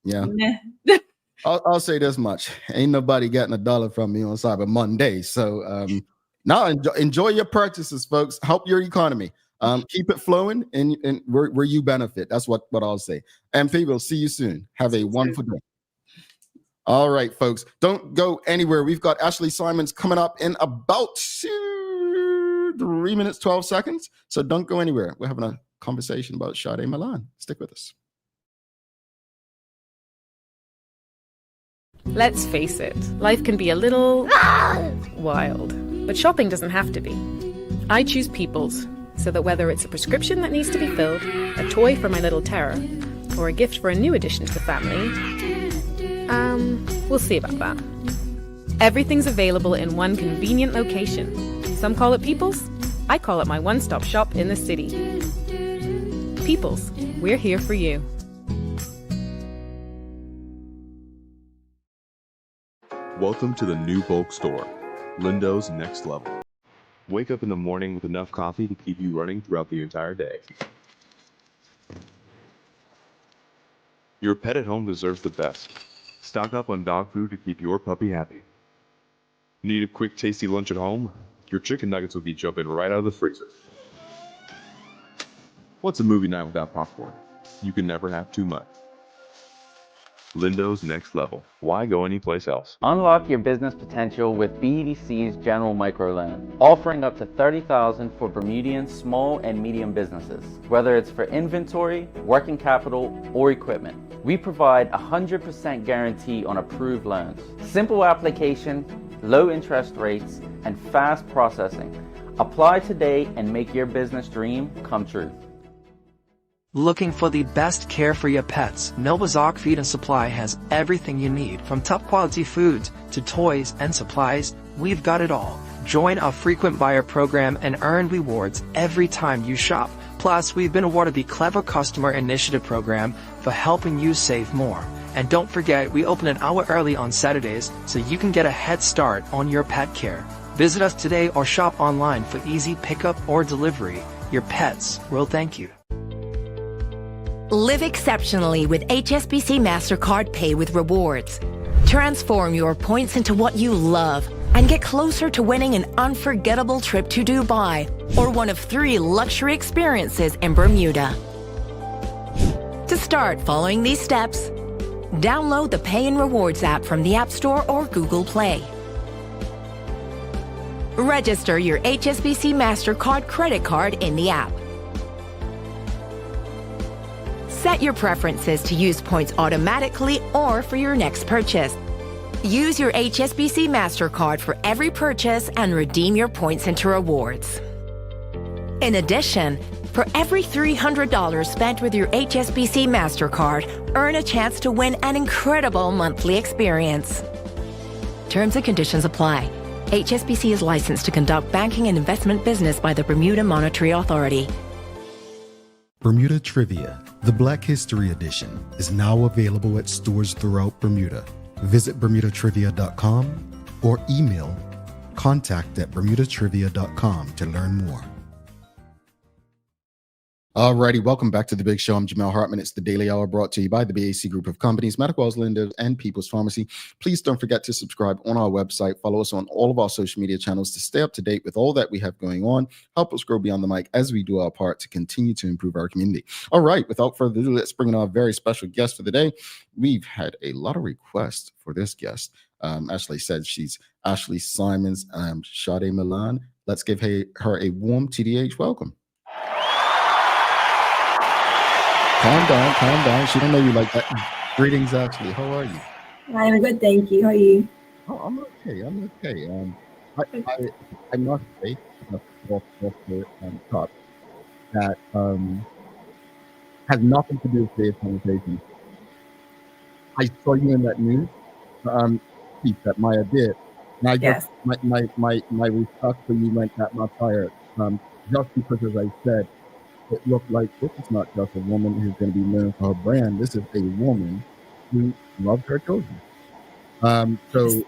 yeah. I'll say this much. Ain't nobody getting $1 from me on Cyber Monday. So now enjoy your purchases, folks. Help your economy. Keep it flowing and where you benefit. That's what I'll say. And people, see you soon. Have a wonderful day. All right, folks. Don't go anywhere. We've got Ashleigh Simons coming up in about 3 minutes, 12 seconds. So don't go anywhere. We're having a conversation about Sade Milan. Stick with us. Let's face it, life can be a little wild, but shopping doesn't have to be. I choose Peoples, so that whether it's a prescription that needs to be filled, a toy for my little terror, or a gift for a new addition to the family, we'll see about that. Everything's available in one convenient location. Some call it Peoples, I call it my one-stop shop in the city. Peoples, we're here for you. Welcome to the new bulk store, Lindo's Next Level. Wake up in the morning with enough coffee to keep you running throughout the entire day. Your pet at home deserves the best. Stock up on dog food to keep your puppy happy. Need a quick, tasty lunch at home? Your chicken nuggets will be jumping right out of the freezer. What's a movie night without popcorn? You can never have too much. Lindo's next level. Why go anyplace else? Unlock your business potential with BDC's General Microloan, offering up to $30,000 for Bermudian small and medium businesses, whether it's for inventory, working capital, or equipment. We provide 100% guarantee on approved loans, simple application, low interest rates, and fast processing. Apply today and make your business dream come true. Looking for the best care for your pets? Novazoc Feed and Supply has everything you need, from top quality foods to toys and supplies. We've got it all. Join our frequent buyer program and earn rewards every time you shop. Plus, we've been awarded the Clever Customer Initiative program for helping you save more. And don't forget, we open an hour early on Saturdays so you can get a head start on your pet care. Visit us today or shop online for easy pickup or delivery. Your pets will thank you. Live exceptionally with HSBC MasterCard Pay with Rewards. Transform your points into what you love and get closer to winning an unforgettable trip to Dubai or one of 3 luxury experiences in Bermuda. To start following these steps, download the Pay and Rewards app from the App Store or Google Play. Register your HSBC MasterCard credit card in the app. Set your preferences to use points automatically or for your next purchase. Use your HSBC MasterCard for every purchase and redeem your points into rewards. In addition, for every $300 spent with your HSBC MasterCard, earn a chance to win an incredible monthly experience. Terms and conditions apply. HSBC is licensed to conduct banking and investment business by the Bermuda Monetary Authority. Bermuda Trivia, the Black History Edition, is now available at stores throughout Bermuda. Visit bermudatrivia.com or email contact@bermudatrivia.com to learn more. Alrighty, welcome back to The Big Show. I'm Jamel Hartman. It's the Daily Hour brought to you by the BAC Group of Companies, Medicals, Lindos, and People's Pharmacy. Please don't forget to subscribe on our website. Follow us on all of our social media channels to stay up to date with all that we have going on. Help us grow beyond the mic as we do our part to continue to improve our community. All right, without further ado, let's bring in our very special guest for the day. We've had a lot of requests for this guest. Ashleigh said she's Ashleigh Simons, Sade Milan. Let's give her a warm TDH welcome. Calm down. She don't know you like that. Greetings, Ashleigh. How are you? I'm good, thank you. How are you? Oh, I'm okay. I must say, off the top, that has nothing to do with today's conversation. I saw you in that news piece that Maya did, and I guess my respect for you went that much higher. Just because, as I said, it looked like this is not just a woman who's going to be known for her brand. This is a woman who loves her children. So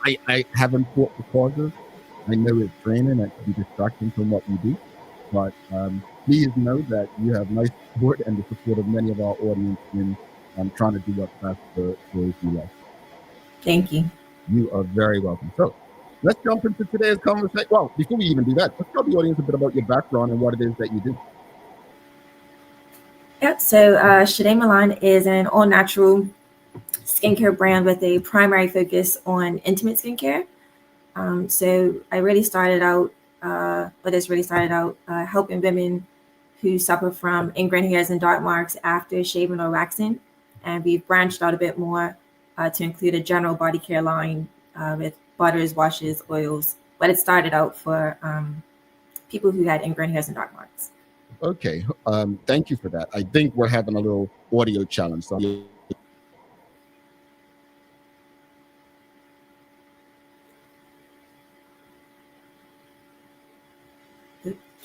I haven't fought the causes. I know it's draining. It can be distracting from what you do. But please know that you have nice support and the support of many of our audience in trying to do what's best for those you love. Thank you. You are very welcome. So let's jump into today's conversation. Well, before we even do that, let's tell the audience a bit about your background and what it is that you do. Yep. So Sade Milan is an all-natural skincare brand with a primary focus on intimate skincare. So I really started out, helping women who suffer from ingrained hairs and dark marks after shaving or waxing. And we've branched out a bit more to include a general body care line with butters, washes, oils. But it started out for people who had ingrained hairs and dark marks. Okay. Thank you for that. I think we're having a little audio challenge. So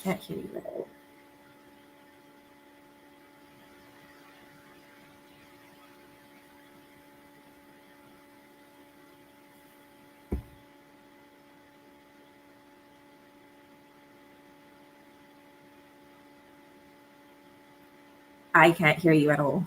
Can't hear you at all. I can't hear you at all.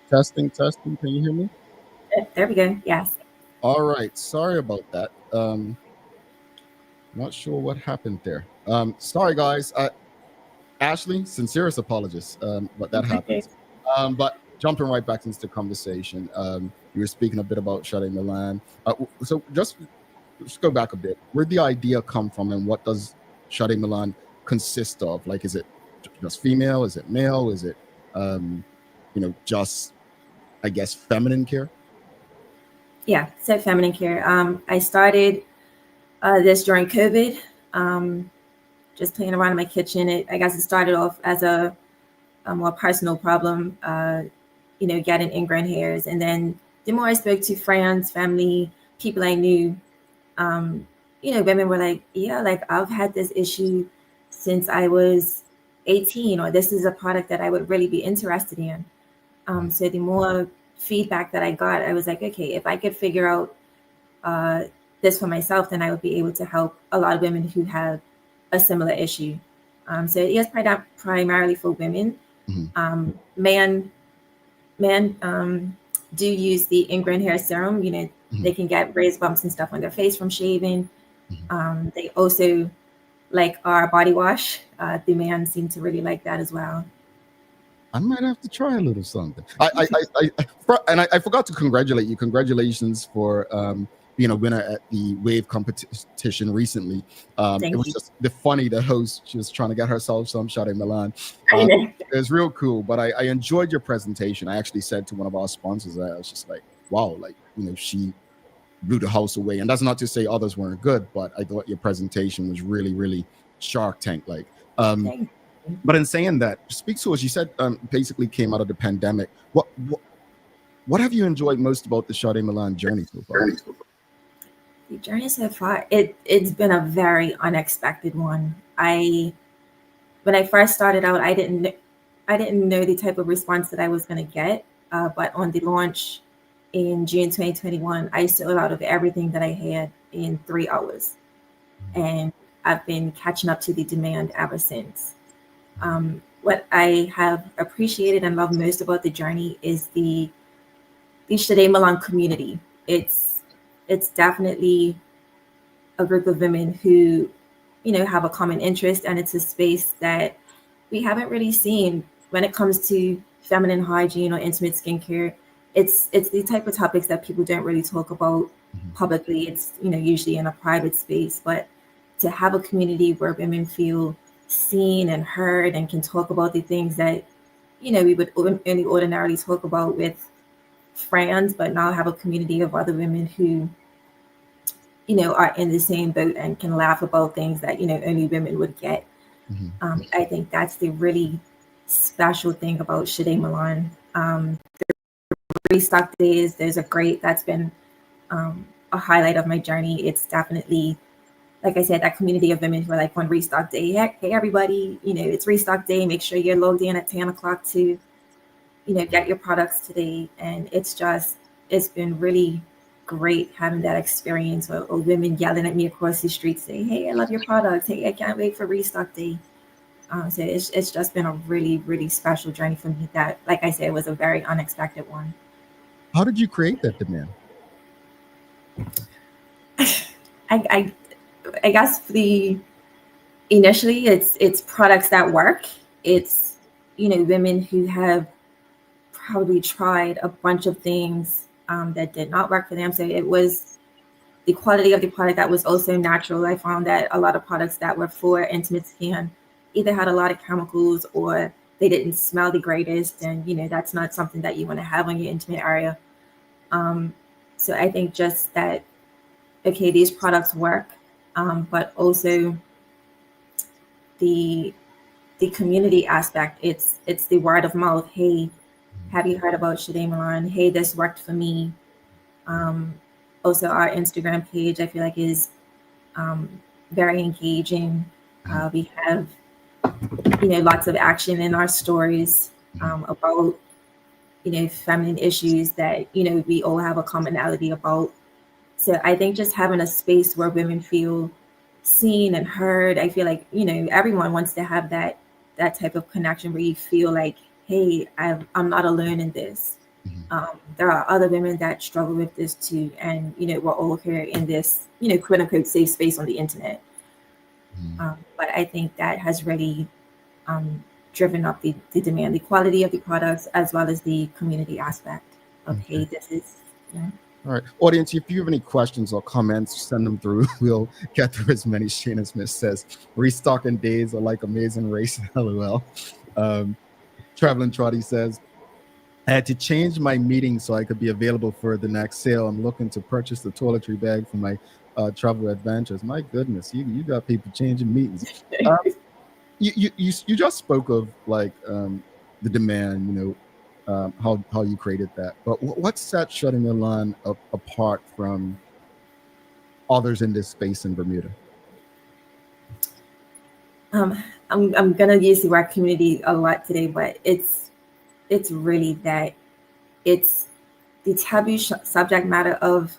Testing, testing. Can you hear me? There we go. Yes. All right. Sorry about that. Not sure what happened there. Sorry, guys. Ashleigh, sincerest apologies. But that Okay. happens. But jumping right back into the conversation, you were speaking a bit about Sade Milan. So just go back a bit. Where'd the idea come from, and what does Sade Milan consist of? Like, is it just female? Is it male? Is it, just, I guess, feminine care? Yeah, so feminine care. I started this during COVID. Just playing around in my kitchen. I guess it started off as a more personal problem, getting ingrown hairs. And then the more I spoke to friends, family, people I knew, women were like, yeah, like I've had this issue since I was 18, or this is a product that I would really be interested in. So the more feedback that I got, I was like, okay, if I could figure out this for myself, then I would be able to help a lot of women who have a similar issue. So it is primarily for women. Men do use the ingrown hair serum. They can get raised bumps and stuff on their face from shaving. They also like our body wash. The men seem to really like that as well. I might have to try a little something. I forgot to congratulate you. Congratulations for being a winner at the wave competition recently. It was just funny. The host, she was trying to get herself some Sade Milan. It was real cool, but I enjoyed your presentation. I actually said to one of our sponsors, I was just like, wow, she blew the house away. And that's not to say others weren't good, but I thought your presentation was really, really Shark Tank like. But in saying that, speak to us. You said basically came out of the pandemic. What have you enjoyed most about the Sade Milan journey so far? The journey so far, it's been a very unexpected one. When I first started out, I didn't know the type of response that I was going to get. But on the launch in June 2021, I sold out of everything that I had in 3 hours, and I've been catching up to the demand ever since. What I have appreciated and loved most about the journey is the Sade Milan community. It's definitely a group of women who, have a common interest, and it's a space that we haven't really seen when it comes to feminine hygiene or intimate skincare. It's the type of topics that people don't really talk about publicly. It's, usually in a private space, but to have a community where women feel seen and heard and can talk about the things that, we would only ordinarily talk about with friends, but now have a community of other women who, are in the same boat and can laugh about things that, only women would get. I think that's the really special thing about Sade Milan. The restock days, that's been a highlight of my journey. It's definitely, like I said, that community of women who are like on restock day. Hey everybody, it's restock day. Make sure you're logged in at 10 o'clock to, get your products today. And it's been really great having that experience or women yelling at me across the street saying, hey, I love your products. Hey, I can't wait for restock day. So it's just been a really, really special journey for me that, like I said, was a very unexpected one. How did you create that demand? I guess initially it's products that work. It's, women who have probably tried a bunch of things that did not work for them. So it was the quality of the product that was also natural. I found that a lot of products that were for intimate skin either had a lot of chemicals or they didn't smell the greatest. And, that's not something that you want to have on your intimate area. So I think just that, okay, these products work, but also the community aspect. It's the word of mouth. Hey, have you heard about Sade Milan? Hey, this worked for me. Also, our Instagram page, I feel like, is very engaging. We have, lots of action in our stories about, feminine issues that, we all have a commonality about. So I think just having a space where women feel seen and heard, I feel like, everyone wants to have that that type of connection where you feel like, hey, I'm not alone in this. There are other women that struggle with this too, and we're all here in this quote unquote safe space on the internet. But I think that has really driven up the demand, the quality of the products, as well as the community aspect of hey, this is. All right, audience, if you have any questions or comments, send them through. We'll get through as many. Shana Smith says, restocking days are like Amazing Race. LOL. Traveling Trotty says, I had to change my meeting so I could be available for the next sale. I'm looking to purchase the toiletry bag for my travel adventures. My goodness, you got people changing meetings. You just spoke of like the demand, how you created that. But what set Sade Milan apart from others in this space in Bermuda? I'm gonna use the word community a lot today, but it's really that it's the taboo subject matter of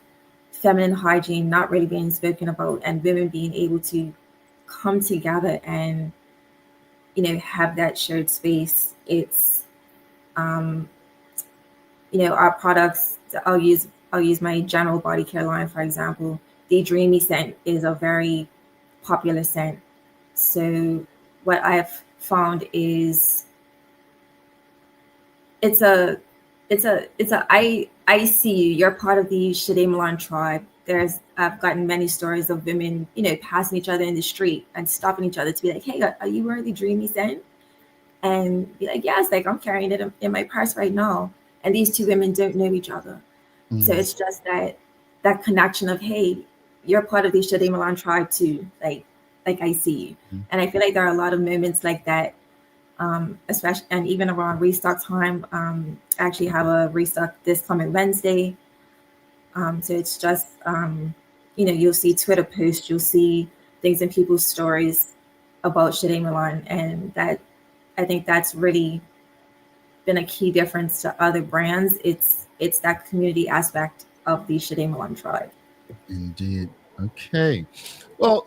feminine hygiene not really being spoken about, and women being able to come together and have that shared space. It's our products. I'll use my general body care line, for example. The Dreamy scent is a very popular scent. So what I've found is I see you. You're part of the Sade Milan tribe. I've gotten many stories of women, passing each other in the street and stopping each other to be like, hey, are you wearing the Dreamy scent? And be like, yes, like I'm carrying it in my purse right now. And these two women don't know each other. So it's just that connection of, hey, you're part of the Sade Milan tribe too. Like I see you. And I feel like there are a lot of moments like that, especially, and even around restock time. I actually have a restock this coming Wednesday. So it's just, you'll see Twitter posts, you'll see things in people's stories about Sade Milan, and that I think that's really been a key difference to other brands. It's that community aspect of the Sade Milan tribe. Indeed. Okay. Well,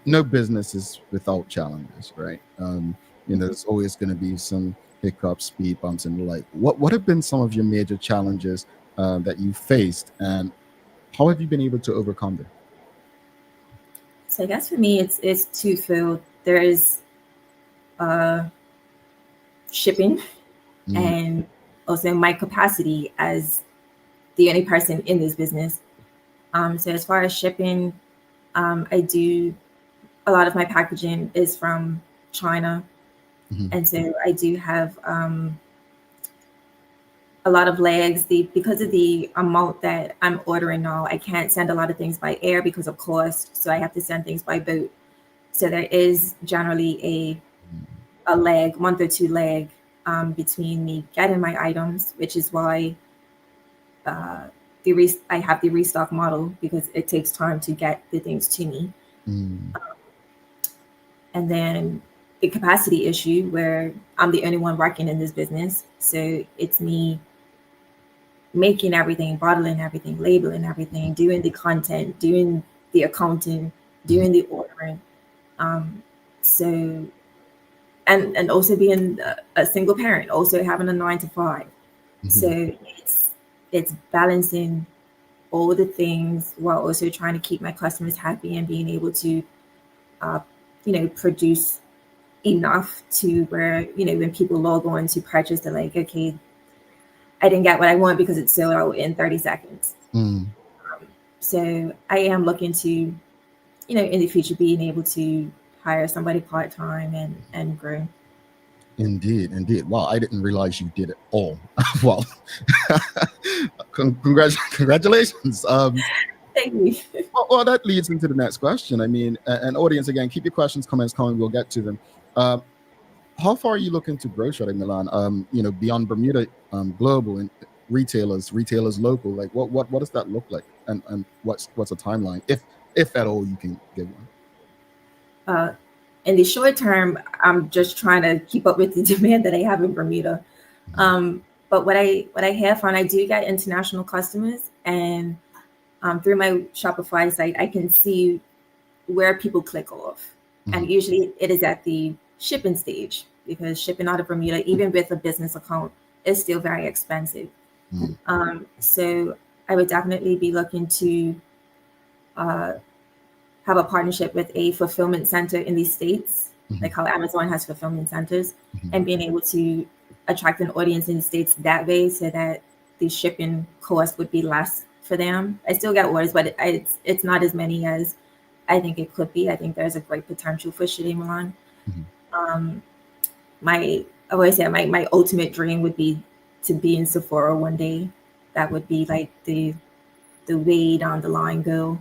no business is without challenges, right? There's always going to be some hiccups, speed bumps, and the like. What have been some of your major challenges that you faced, and how have you been able to overcome them? So I guess for me, it's twofold. There is shipping, and also my capacity as the only person in this business. So as far as shipping, I do a lot of my packaging is from China, and so I do have a lot of legs. Because of the amount that I'm ordering now, I can't send a lot of things by air because of cost, so I have to send things by boat. So there is generally a lag, month or two lag between me getting my items, which is why I have the restock model, because it takes time to get the things to me. And then the capacity issue where I'm the only one working in this business. So it's me making everything, bottling everything, labeling everything, doing the content, doing the accounting, doing the ordering. So, and also being a single parent, also having a 9 to 5. So it's balancing all the things while also trying to keep my customers happy and being able to, produce enough to where, when people log on to purchase, they're like, okay, I didn't get what I want because it's sold out in 30 seconds. So I am looking to, in the future, being able to hire somebody part-time and grow. Indeed. Wow, I didn't realize you did it all. Well, congratulations. Thank you. Well, that leads into the next question. I mean, and audience, again, keep your questions, comments coming. We'll get to them. How far are you looking to grow Sade Milan? Beyond Bermuda, global and retailers local. Like, what does that look like? And what's a timeline, if at all you can give one? In the short term, I'm just trying to keep up with the demand that I have in Bermuda. But what I have found, I do get international customers, and through my Shopify site, I can see where people click off. And usually it is at the shipping stage, because shipping out of Bermuda, even with a business account, is still very expensive. So I would definitely be looking to have a partnership with a fulfillment center in these states, like how Amazon has fulfillment centers, and being able to attract an audience in the states that way, so that the shipping cost would be less for them. I still get orders, but it's not as many as I think it could be. I think there's a great potential for Sade Milan. I always say my ultimate dream would be to be in Sephora one day. That would be like the way down the line go.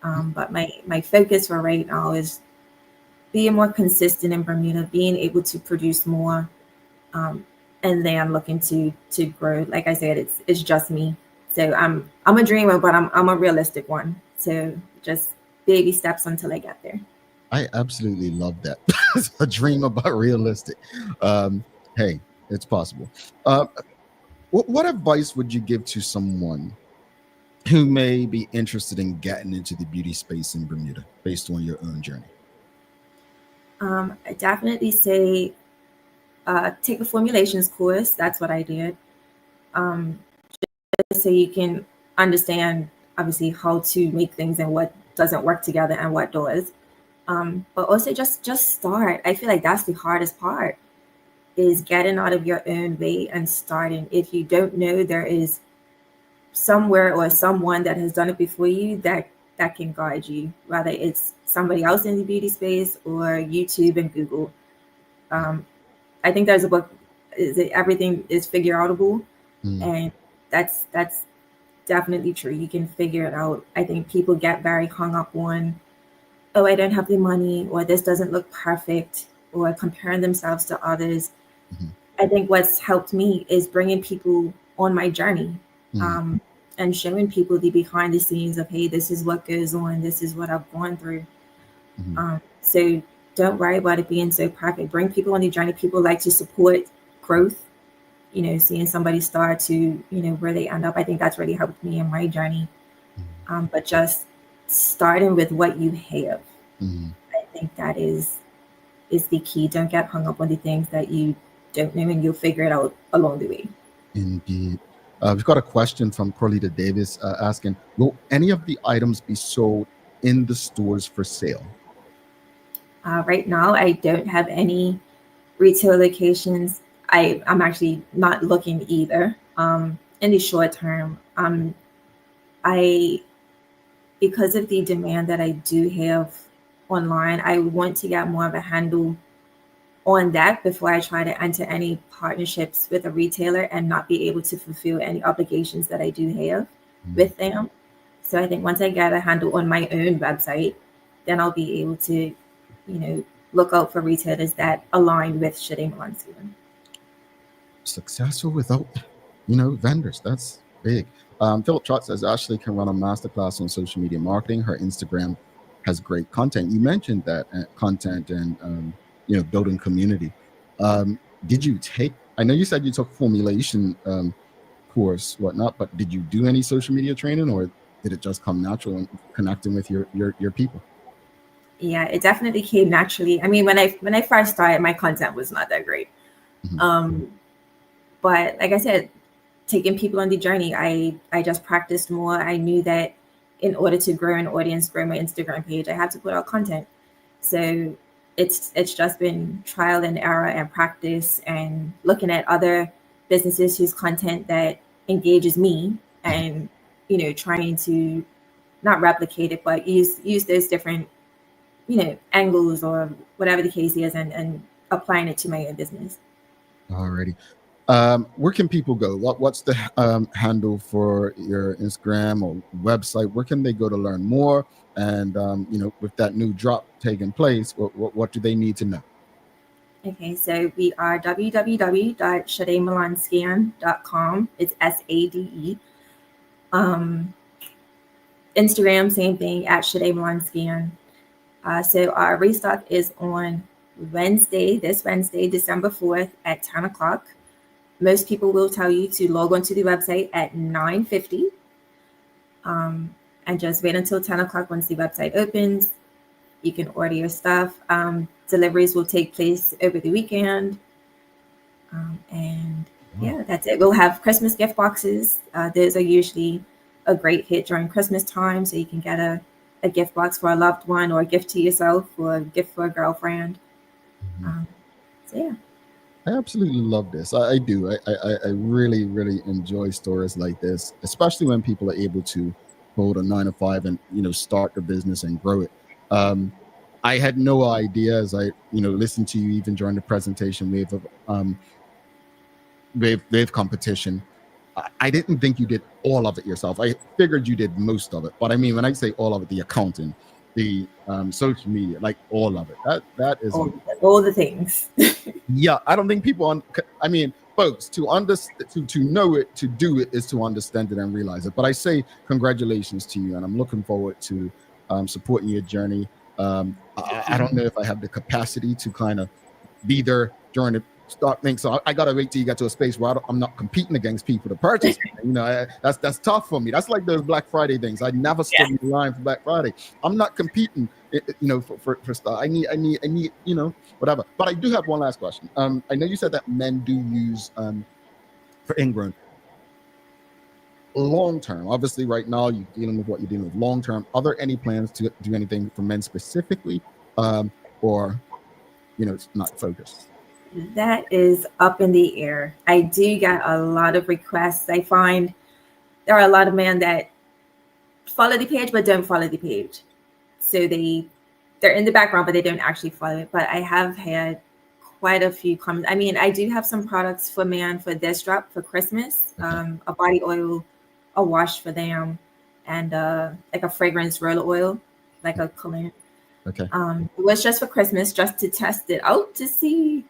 But my focus for right now is being more consistent in Bermuda, being able to produce more, and then I'm looking to grow. Like I said, it's just me. So I'm a dreamer, but I'm a realistic one. So just baby steps until I get there. I absolutely love that. A dream about realistic. Hey, it's possible. What advice would you give to someone who may be interested in getting into the beauty space in Bermuda based on your own journey? I definitely say take a formulations course. That's what I did. Just so you can understand, obviously, how to make things and what doesn't work together and what does. But also just start. I feel like that's the hardest part, is getting out of your own way and starting. If you don't know, there is somewhere or someone that has done it before you that can guide you, whether it's somebody else in the beauty space or YouTube and Google. I think there's a book, is it Everything is Figure Outable? And that's definitely true. You can figure it out. I think people get very hung up on, oh, I don't have the money, or this doesn't look perfect, or comparing themselves to others. I think what's helped me is bringing people on my journey, and showing people the behind the scenes of, hey, this is what goes on, this is what I've gone through. So don't worry about it being so perfect. Bring people on the journey. People like to support growth, seeing somebody start to, where they end up. I think that's really helped me in my journey. But just starting with what you have, I think that is the key. Don't get hung up on the things that you don't know, and you'll figure it out along the way. Indeed. We've got a question from Corlita Davis asking, will any of the items be sold in the stores for sale? Right now, I don't have any retail locations. I'm actually not looking either. In the short term, because of the demand that I do have online, I want to get more of a handle on that before I try to enter any partnerships with a retailer and not be able to fulfill any obligations that I do have with them. So I think once I get a handle on my own website, then I'll be able to, look out for retailers that align with Sade Milan. Successful without, vendors. That's big. Philip Trott says Ashleigh can run a masterclass on social media marketing. Her Instagram has great content. You mentioned that content and building community. Did you take? I know you said you took formulation course, whatnot, but did you do any social media training, or did it just come natural in connecting with your people? Yeah, it definitely came naturally. I mean, when I first started, my content was not that great. But like I said, taking people on the journey, I just practiced more. I knew that in order to grow an audience, grow my Instagram page, I had to put out content. So it's just been trial and error and practice, and looking at other businesses whose content that engages me, and trying to not replicate it, but use those different angles or whatever the case is, and applying it to my own business. Alrighty. Where can people go? What's the handle for your Instagram or website? Where can they go to learn more? And with that new drop taking place, what do they need to know? Okay, so we are www.sademalanscan.com. It's SADE. Instagram, same thing, at Sade Milan Scan. So our restock is on this Wednesday, December 4th at 10 o'clock. Most people will tell you to log onto the website at 9:50, and just wait until 10 o'clock. Once the website opens, you can order your stuff. Deliveries will take place over the weekend. And yeah, that's it. We'll have Christmas gift boxes. Those are usually a great hit during Christmas time. So you can get a gift box for a loved one, or a gift to yourself, or a gift for a girlfriend. So yeah. I absolutely love this. I do. I really, really enjoy stories like this, especially when people are able to hold a 9 to 5 and, start their business and grow it. I had no idea, as I, listened to you even during the presentation wave of wave competition. I didn't think you did all of it yourself. I figured you did most of it. But I mean, when I say all of it, the accounting, the social media, like all of it. That is all the things. Yeah, I don't think people. I mean, folks, to know it, to do it is to understand it and realize it. But I say congratulations to you, and I'm looking forward to supporting your journey. I don't know if I have the capacity to kind of be there during the start thing, so I gotta wait till you get to a space where I'm not competing against people to purchase. That's tough for me. That's like those Black Friday things. I never stood in line for Black Friday. I'm not competing, for stuff. I need, whatever. But I do have one last question. I know you said that men do use for ingrown. Long term, obviously, right now you're dealing with what you're dealing with. Long term, are there any plans to do anything for men specifically, or it's not focused? That is up in the air. I do get a lot of requests. I find there are a lot of men that follow the page but don't follow the page. So they're in the background but they don't actually follow it. But I have had quite a few comments. I mean, I do have some products for men for this drop for Christmas. A body oil, a wash for them, and like a fragrance roller oil, like a cologne. Okay. It was just for Christmas, just to test it out to see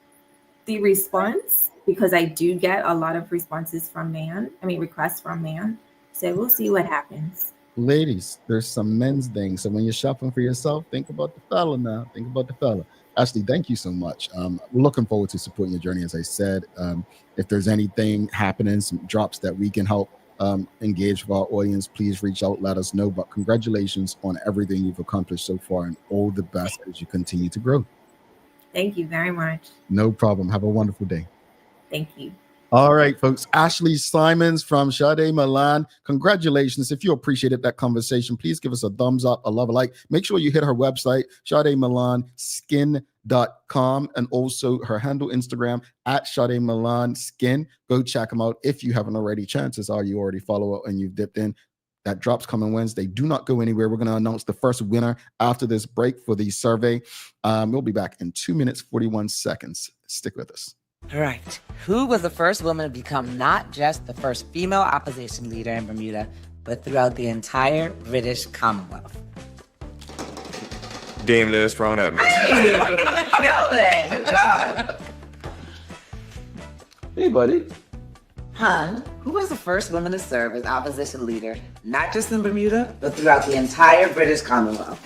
the response, because I do get a lot of responses from requests from man. So we'll see what happens. Ladies, there's some men's things. So when you're shopping for yourself, think about the fella now. Think about the fella. Ashleigh, thank you so much. We're looking forward to supporting your journey. As I said, if there's anything happening, some drops that we can help engage with our audience, please reach out, let us know. But congratulations on everything you've accomplished so far, and all the best as you continue to grow. Thank you very much. No problem. Have a wonderful day. Thank you. All right, folks. Ashleigh Simons from Sade Milan. Congratulations. If you appreciated that conversation, please give us a thumbs up, a love, a like. Make sure you hit her website, SadeMilanSkin.com, and also her handle Instagram at Sade Milan Skin. Go check them out if you haven't already. Chances are you already follow her and you've dipped in. That drops coming Wednesday. Do not go anywhere. We're going to announce the first winner after this break for the survey. We'll be back in 2 minutes, 41 seconds. Stick with us. All right. Who was the first woman to become not just the first female opposition leader in Bermuda, but throughout the entire British Commonwealth? Dame Lewis Brown Evans. Hey, buddy. Hun, who was the first woman to serve as opposition leader, not just in Bermuda, but throughout the entire British Commonwealth?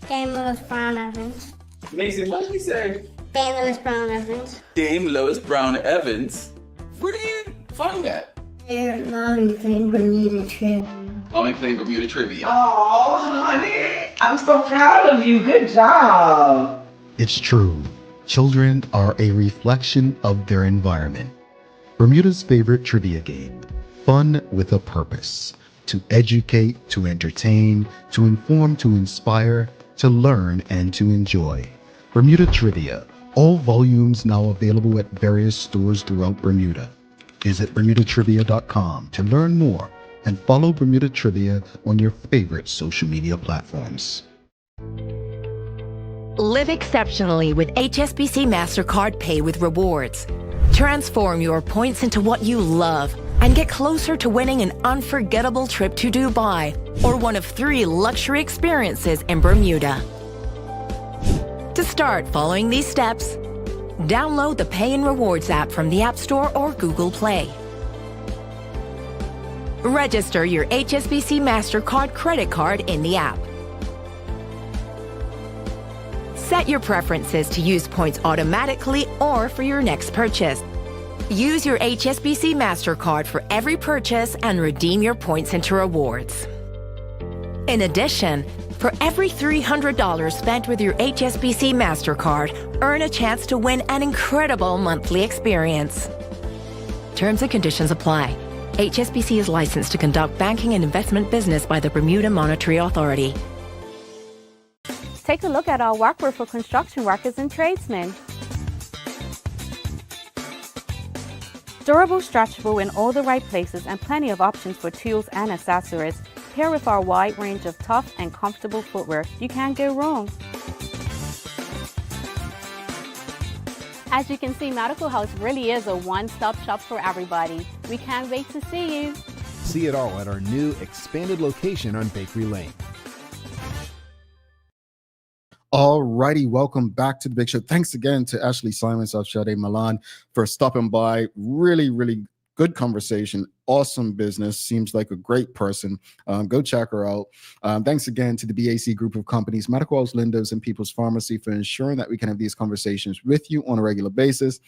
Dame Lewis Brown Evans. Mason, what did you say? Dame Lewis Brown Evans. Dame Lewis Brown Evans? Where do you find that? Mommy playing Bermuda Trivia. Mommy playing Bermuda Trivia. Oh, honey, I'm so proud of you. Good job. It's true. Children are a reflection of their environment. Bermuda's favorite trivia game. Fun with a purpose. To educate, to entertain, to inform, to inspire, to learn, and to enjoy. Bermuda Trivia. All volumes now available at various stores throughout Bermuda. Visit BermudaTrivia.com to learn more and follow Bermuda Trivia on your favorite social media platforms. Live exceptionally with HSBC MasterCard Pay with Rewards. Transform your points into what you love and get closer to winning an unforgettable trip to Dubai or one of 3 luxury experiences in Bermuda. To start following these steps, download the Pay and Rewards app from the App Store or Google Play. Register your HSBC MasterCard credit card in the app. Set your preferences to use points automatically or for your next purchase. Use your HSBC MasterCard for every purchase and redeem your points into rewards. In addition, For every $300 spent with your HSBC MasterCard, earn a chance to win an incredible monthly experience. Terms and conditions apply. HSBC is licensed to conduct banking and investment business by the Bermuda Monetary Authority. Take a look at our workwear for construction workers and tradesmen. Durable, stretchable in all the right places and plenty of options for tools and accessories. Paired with our wide range of tough and comfortable footwear, you can't go wrong. As you can see, Medical House really is a one-stop shop for everybody. We can't wait to see you. See it all at our new expanded location on Bakery Lane. All righty, welcome back to the Big Show. Thanks again to Ashleigh Simons of Sade Milan for stopping by. Really, really good conversation. Awesome business. Seems like a great person. Go check her out. Thanks again to the BAC group of companies, Medical House, Lindos, and People's Pharmacy for ensuring that we can have these conversations with you on a regular basis.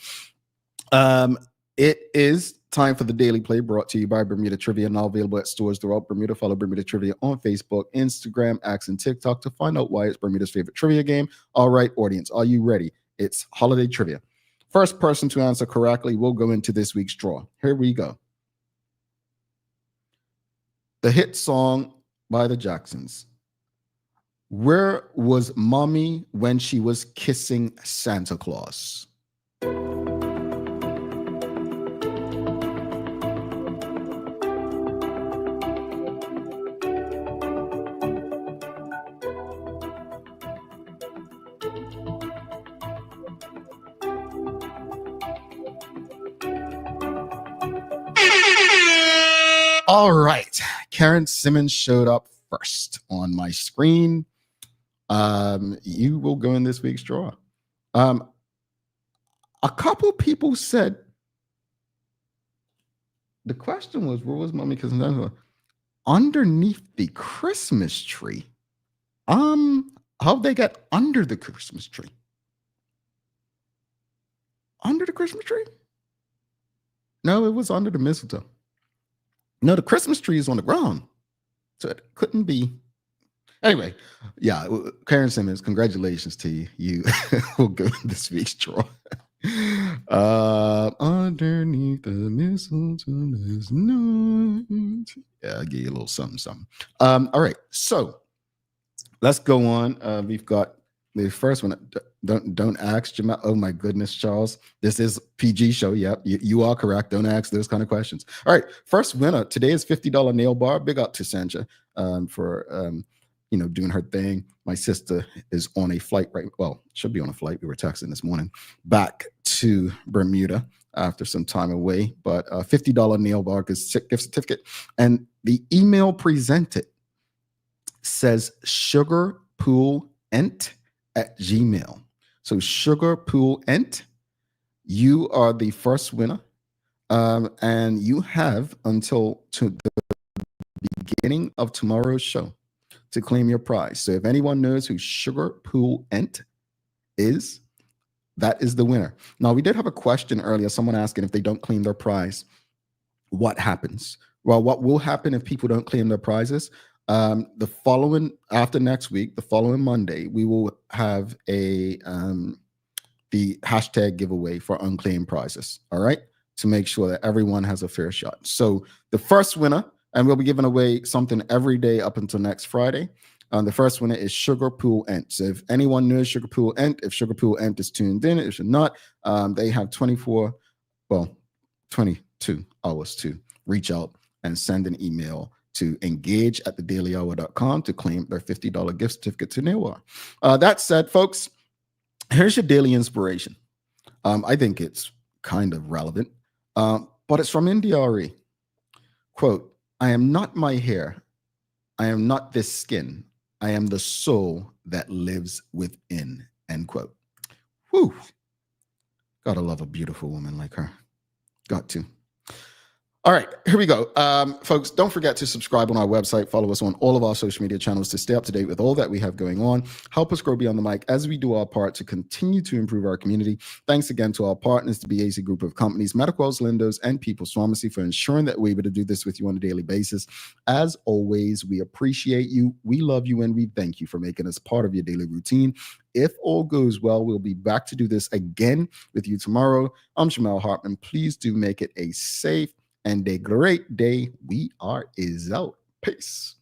It is time for the Daily Play, brought to you by Bermuda Trivia, now available at stores throughout Bermuda. Follow Bermuda Trivia on Facebook, Instagram, X, and TikTok to find out why it's Bermuda's favorite trivia game. All right, audience, are you ready? It's holiday trivia. First person to answer correctly will go into this week's draw. Here we go. The hit song by the Jacksons. Where was Mommy when she was kissing Santa Claus? All right, Karen Simmons showed up first on my screen. You will go in this week's draw. A couple people said the question was, where was Mommy kissing Santa? Underneath the Christmas tree. How'd they get under the Christmas tree? Under the Christmas tree? No, it was under the mistletoe. No, the Christmas tree is on the ground, so it couldn't be. Anyway, yeah, Karen Simmons, congratulations to you. You will go in this week's draw. Underneath the mistletoe is night. Yeah, I'll give you a little something. All right, so let's go on. We've got the first one. Don't ask Jamal. Oh my goodness, Charles. This is PG show. Yep, you are correct. Don't ask those kind of questions. All right, first winner today is $50 nail bar. Big up to Sanja for doing her thing. My sister is on a flight should be on a flight. We were texting this morning back to Bermuda after some time away. But $50 nail bar gift certificate, and the email presented says sugarpoolent@gmail. So sugarpoolent, you are the first winner, and you have until to the beginning of tomorrow's show to claim your prize. So if anyone knows who sugarpoolent is, that is the winner. Now, we did have a question earlier, someone asking if they don't claim their prize, what happens? Well, what will happen if people don't claim their prizes? After next week, the following Monday, we will have the hashtag giveaway for unclaimed prizes. All right, to make sure that everyone has a fair shot. So the first winner, and we'll be giving away something every day up until next Friday. The first winner is Sugarpoolent. So if anyone knows Sugarpoolent, if Sugarpoolent is tuned in, if you're not, they have 22 hours to reach out and send an email to engage@thedailyhour.com to claim their $50 gift certificate to Nailwar. That said, folks, here's your daily inspiration. I think it's kind of relevant, but it's from NDRE. Quote, "I am not my hair. I am not this skin. I am the soul that lives within." End quote. Whew. Gotta love a beautiful woman like her. Got to. All right, here we go. Folks, don't forget to subscribe on our website. Follow us on all of our social media channels to stay up to date with all that we have going on. Help us grow Beyond the Mic as we do our part to continue to improve our community. Thanks again to our partners, the BAC Group of Companies, MediQuels, Lindos, and People's Pharmacy for ensuring that we're able to do this with you on a daily basis. As always, we appreciate you, we love you, and we thank you for making us part of your daily routine. If all goes well, we'll be back to do this again with you tomorrow. I'm Jamel Hartman. Please do make it a safe and a great day. We are out. Peace.